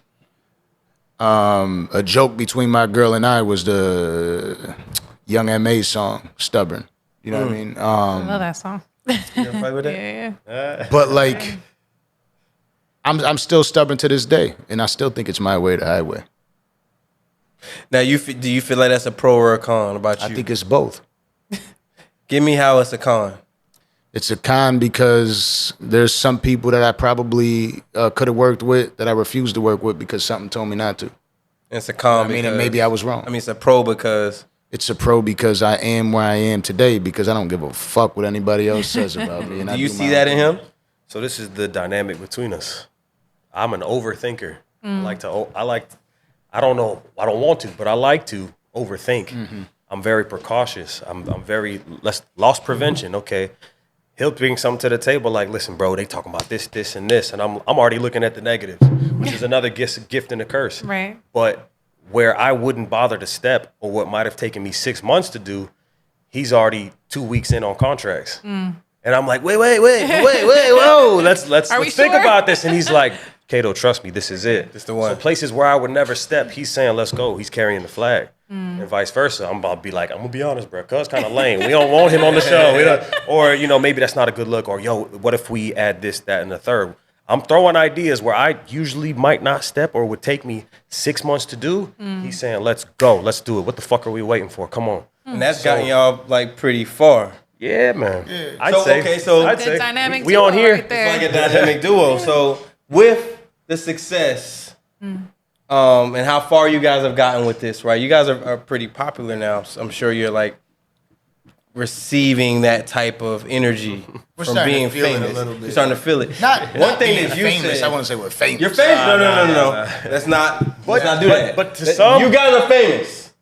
A joke between my girl and I was the Young M.A. song, Stubborn. You know what I mean? I love that song. You ever play with that? Yeah. But like, I'm still stubborn to this day, and I still think it's my way or the highway. Now, do you feel like that's a pro or a con about you? I think it's both. Give me how it's a con. It's a con because there's some people that I probably could have worked with that I refused to work with because something told me not to. It's a con. I mean, and maybe I was wrong. I mean, it's a pro because it's a pro because I am where I am today because I don't give a fuck what anybody else says about me. And do you see that in him? So this is the dynamic between us. I'm an overthinker. I don't know. I don't want to, but I like to overthink. Mm-hmm. I'm very precautious. I'm very loss prevention. Okay. He'll bring something to the table like, listen, bro, they talking about this, this, and this. And I'm already looking at the negatives, which is another gift and a curse. Right. But where I wouldn't bother to step or what might have taken me 6 months to do, he's already 2 weeks in on contracts. And I'm like, wait, whoa, let's think about this. And he's like, Kato, trust me, this is it. This the one. So places where I would never step, he's saying, let's go. He's carrying the flag. And vice versa. I'm about to be like, I'm going to be honest, bro. Cuz kind of lame. We don't want him on the show. Or, maybe that's not a good look. Or, what if we add this, that, and the third? I'm throwing ideas where I usually might not step or would take me 6 months to do. He's saying, let's go. Let's do it. What the fuck are we waiting for? Come on. And that's gotten y'all like pretty far. Yeah, man. Yeah. I'd say. The dynamic we duo on here. right there. It's like a dynamic duo. So with the success, and how far you guys have gotten with this, right? You guys are pretty popular now. So I'm sure you're like receiving that type of energy from being famous. You're starting to feel it. One thing that you famous, said, I wouldn't say we're famous. You're famous. No. Let's not do that. But to some, you guys are famous.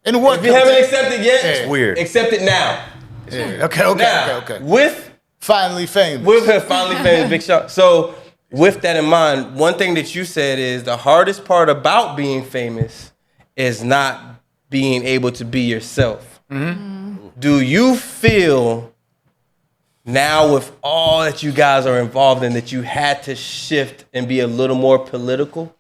And what? If you haven't accepted yet, it's weird. Accept it now. Yeah. Okay. With finally famous. Finally famous, big shot. So with that in mind, one thing that you said is the hardest part about being famous is not being able to be yourself. Do you feel now with all that you guys are involved in that you had to shift and be a little more political?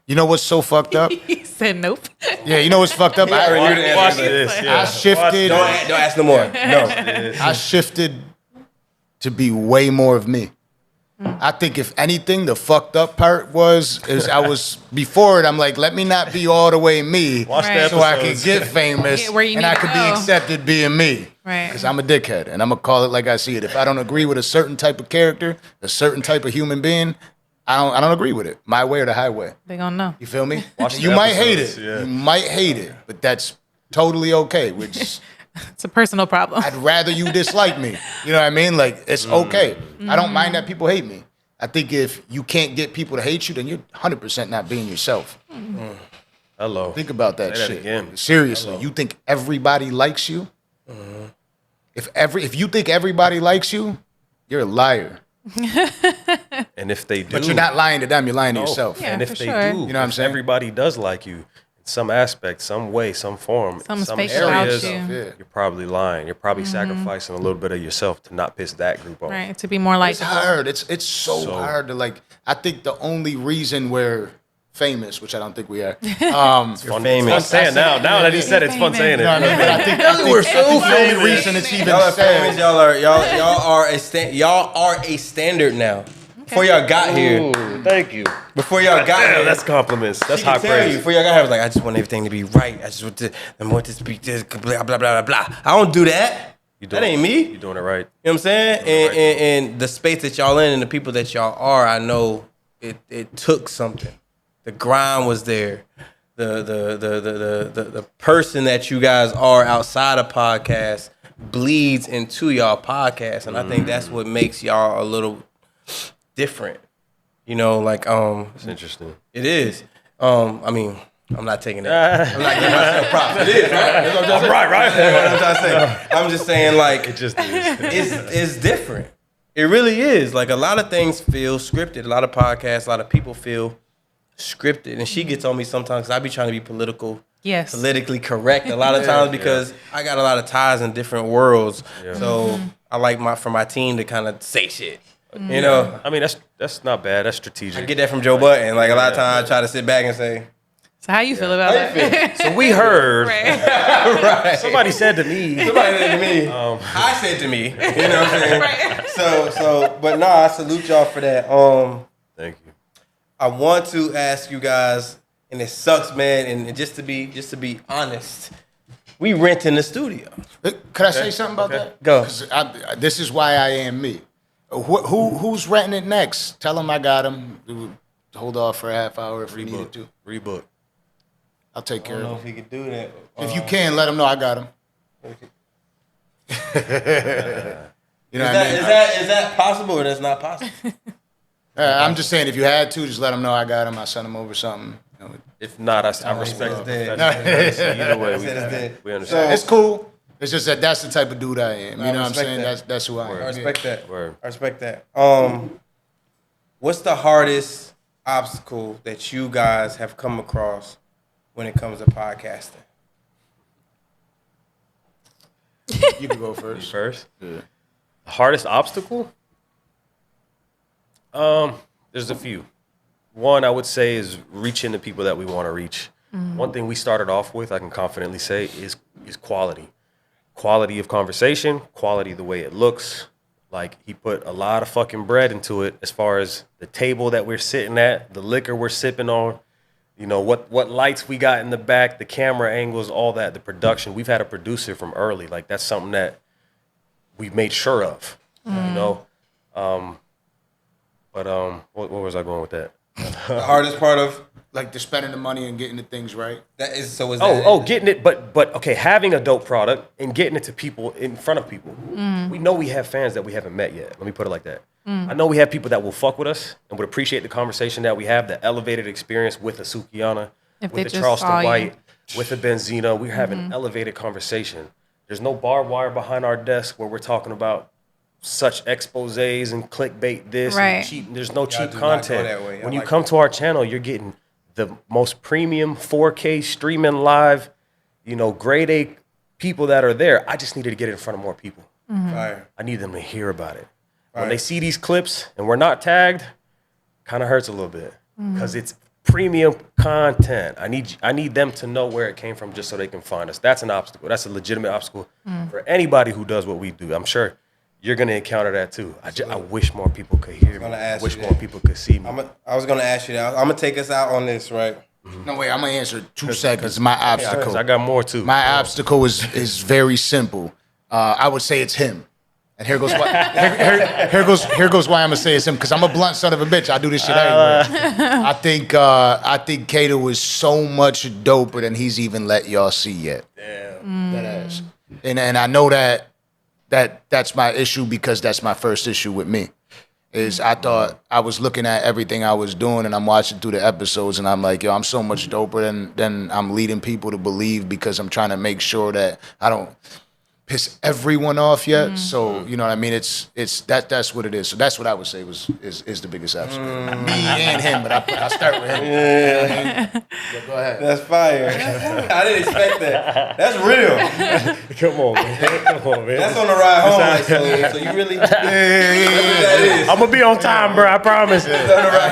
You know what's so fucked up? He said nope. Yeah, you know what's fucked up? Watch this. I shifted. Don't ask no more. No. I shifted to be way more of me. I think if anything, the fucked up part is I was before it. I'm like, let me not be all the way me, Watch the so I can episodes. get famous Get where you and need I to could be go. accepted being me. Right. Because I'm a dickhead, and I'm gonna call it like I see it. If I don't agree with a certain type of character, a certain type of human being, I don't agree with it. My way or the highway. They gonna know. You feel me? Watch the You might hate episodes, it. yeah. You might hate it, but that's totally okay. We're just. It's a personal problem. I'd rather you dislike me. You know what I mean? Like, it's okay. I don't mind that people hate me. I think if you can't get people to hate you, then you're 100% not being yourself. Hello. Think about that Say that shit. again. Seriously, you think everybody likes you? If you think everybody likes you, you're a liar. And if they do, But you're not lying to them, you're lying to yourself. Yeah, and if for they sure. do, You know what I'm if saying? everybody does like you in some aspect, some way, some form, Something's some fake about areas, you. Yeah. you're probably lying. You're probably sacrificing a little bit of yourself to not piss that group off. Right. To be more like It's hard. It's so hard to like. I think the only reason we're famous, which I don't think we are. Fun saying now. Now that he said it, it's fun saying it. You know what I mean? But I think We're so the only famous. reason it's even Y'all are famous. said. Y'all are a standard now. Before y'all got here, Ooh, thank you. before y'all got Damn, here, that's compliments. That's she can high tell you, praise. before y'all got here, I was like, I just want everything to be right. I want this to be this, blah, blah, blah, blah, blah. I don't do that. That ain't me. You're doing it right. You know what I'm saying? And the space that y'all in and the people that y'all are, I know it took something. The grind was there. The person that you guys are outside of podcasts bleeds into y'all podcast, and I think that's what makes y'all a little different. You know, like It's interesting. it is. I mean, I'm not taking that. I'm not giving myself props. It is, right? That's what I'm trying to say. Right. That's what I'm trying to say. I'm just saying, like, It just is. it's different. It really is. Like, a lot of things feel scripted. A lot of podcasts, a lot of people feel scripted. And she gets on me sometimes because I be trying to be politically correct a lot of times because I got a lot of ties in different worlds. Yeah. So I like for my team to kind of say shit. You know? I mean, that's not bad. That's strategic. I get that from Joe Button. Like, a lot of times I try to sit back and say, So how you feel about that? So we heard. right. Somebody said to me. I said to me. You know what I'm saying? Right. So, but no, I salute y'all for that. Thank you. I want to ask you guys, and it sucks, man. And just to be honest, we rent in the studio. Could I say something about that? Go. 'Cause this is why I am me. Who's renting it next? Tell them I got them. Hold off for a half hour if we needed to. Rebook. I'll take care I don't know of if he could do that. If you can, let them know I got them. You know what I mean? Is that possible or that's not possible? I'm just saying, if you had to, just let them know I got them. I send them over something. You know, If not, I respect dead. that. Either way, we understand. it's cool. It's just that's the type of dude I am. I You know what I'm respect saying? that. That's who I am. I respect that. Word. I respect that. What's the hardest obstacle that you guys have come across when it comes to podcasting? You can go first. First? Yeah. The hardest obstacle? There's a few. One, I would say, is reaching the people that we want to reach. One thing we started off with, I can confidently say, is quality. Quality of conversation, quality of the way it looks. Like, he put a lot of fucking bread into it as far as the table that we're sitting at, the liquor we're sipping on, you know, what lights we got in the back, the camera angles, all that, the production. We've had a producer from early. Like, that's something that we've made sure of, you know? What was I going with that? The hardest part of Like, the spending the money and getting the things right. that is that Getting it, but okay, having a dope product and getting it to people in front of people. We know we have fans that we haven't met yet. Let me put it like that. I know we have people that will fuck with us and would appreciate the conversation that we have, the elevated experience with a Sukiana, If they with a just Charleston saw you. White, with a Benzino. We're having an elevated conversation. There's no barbed wire behind our desk where we're talking about such exposés and clickbait this Right. and cheap. There's no cheap do not go content. that way. I When you like come to our channel, you're getting the most premium 4K streaming live, you know, grade A people that are there. I just needed to get it in front of more people. Fire. I need them to hear about it. When they see these clips and we're not tagged, kind of hurts a little bit because it's premium content. I need them to know where it came from just so they can find us. That's an obstacle. That's a legitimate obstacle for anybody who does what we do. I'm sure you're going to encounter that too. I wish more people could hear me. I wish more people could see me. I was gonna ask you that. I'm gonna take us out on this, right? No, wait, I'm going to answer 2 seconds. My obstacle. I got more too. My obstacle is very simple. I would say it's him. And here goes why. Here goes why I'm gonna say it's him. Because I'm a blunt son of a bitch. I do this shit everywhere. I think Kato is so much doper than he's even let y'all see yet. Damn. That ass. And I know that's my issue because that's my first issue with me. Is I thought I was looking at everything I was doing and I'm watching through the episodes and I'm like, yo, I'm so much doper than I'm leading people to believe because I'm trying to make sure that I don't piss everyone off yet. So, you know what I mean? That's what it is. So that's what I would say is the biggest obstacle. Me and him, but I start with him. Yeah, go ahead. That's fire. I didn't expect that. That's real. Come on, man. That's on the ride home. Like, so you really? That's what that is. I'm gonna be on time, bro. I promise. I'm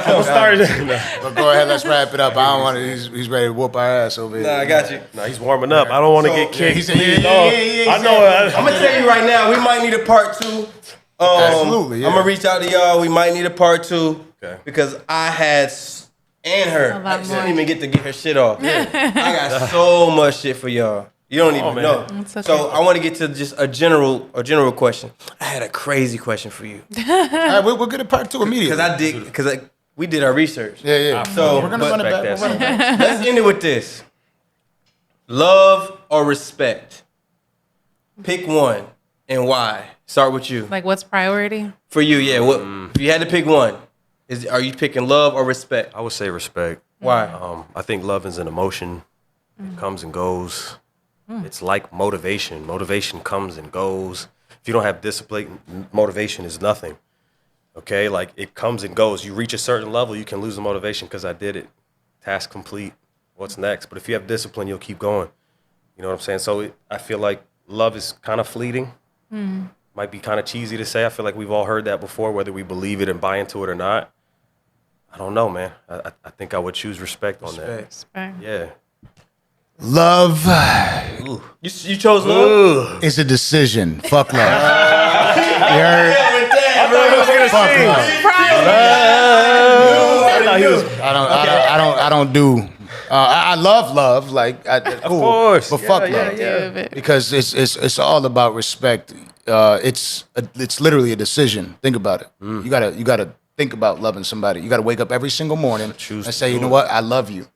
gonna start. But go ahead, let's wrap it up. I don't want to. He's ready to whoop our ass over here. Nah, I got you. No, he's warming up. I don't want to get kicked. he said, Please, yeah, I know. I'm gonna tell you right now, we might need a part 2. Absolutely, yeah. I'm gonna reach out to y'all. We might need a part 2 Okay. because I had and her. A lot I more. didn't even get to get her shit off. I got so much shit for y'all. You don't even know. It's okay. So I want to get to just a general question. I had a crazy question for you. All right, we'll get a part 2 immediately. Because we did our research. Yeah. So we're gonna run it back. Let's end it with this: love or respect. Pick one and why. Start with you. Like, what's priority? For you, yeah. What if you had to pick one? Are you picking love or respect? I would say respect. Why? I think love is an emotion. It comes and goes. It's like motivation. Motivation comes and goes. If you don't have discipline, motivation is nothing. Okay? Like, it comes and goes. You reach a certain level, you can lose the motivation because I did it. Task complete. What's next? But if you have discipline, you'll keep going. You know what I'm saying? So I feel like love is kind of fleeting. Might be kind of cheesy to say. I feel like we've all heard that before, whether we believe it and buy into it or not. I don't know, man. I think I would choose respect on that. Respect. Yeah. Love. You chose love? It's a decision. Fuck love. You heard? I don't do. I love love, like cool, of course, but fuck love, because it's all about respect. It's literally a decision. Think about it. You gotta think about loving somebody. You gotta wake up every single morning and say, you know what, I love you.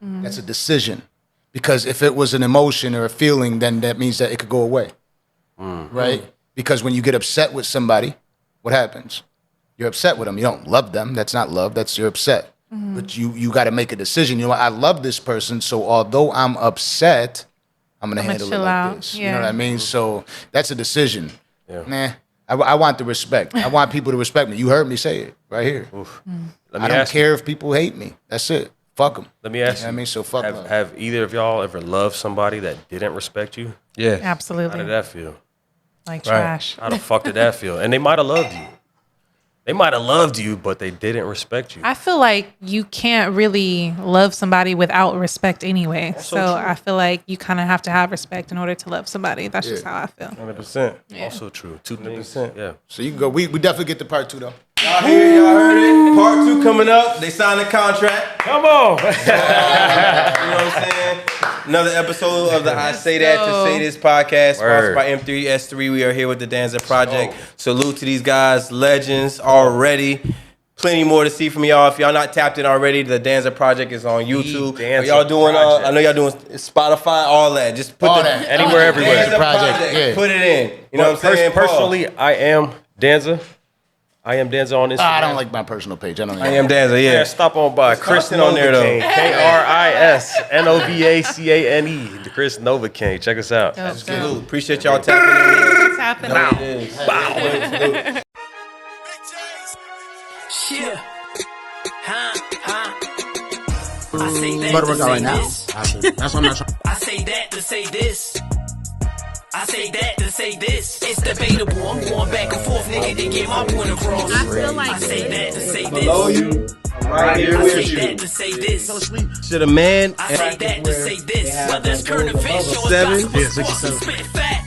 That's a decision. Because if it was an emotion or a feeling, then that means that it could go away, right? Because when you get upset with somebody, what happens? You're upset with them. You don't love them. That's not love. That's you're upset. But you got to make a decision. You know what? I love this person, so although I'm upset, I'm gonna handle it like this. You know what I mean? So that's a decision. Nah, I want the respect. I want people to respect me. You heard me say it right here. I don't care if people hate me. That's it. Fuck them. Let me ask you. Know what I mean, so fuck love. Have either of y'all ever loved somebody that didn't respect you? Yeah. Absolutely. How did that feel? Like trash. How the fuck did that feel? And they might have loved you. They might have loved you, but they didn't respect you. I feel like you can't really love somebody without respect anyway. So I feel like you kind of have to have respect in order to love somebody. That's just how I feel. 100%. Also true. 200%. Yeah. So you can go. We definitely get to part 2 though. Y'all heard it. Part 2 coming up. They signed a contract. Come on. You know what I'm saying? Another episode of the I Say That to Say This podcast, sponsored by M3S3. We are here with the Danza Project. Salute to these guys, legends already. Plenty more to see from y'all. If y'all not tapped in already, the Danza Project is on YouTube. Y'all doing? I know y'all doing Spotify, all that. Just put that anywhere, everywhere. Danza Project. Yeah. Put it in. You know what I'm saying? Personally, I am Danza. I am Danza on Instagram. I don't like my personal page. I am Danza, yeah. Stop on by. Chris on there, though. KRISNOVACANE. The Chris Nova King. Check us out. Salute. Appreciate y'all tapping in. Tapping in. Yeah. I say that Better work to out say right now. this. That's what I'm not trying. I say that to say this. I say that to say this. It's debatable. I'm going back and forth, nigga, to get my point across. I feel like I say that to say this. Below you, right here I with say you. that to say this. To the man. I say that to say this. Whether it's current events or 7. gospel sports, spit fast.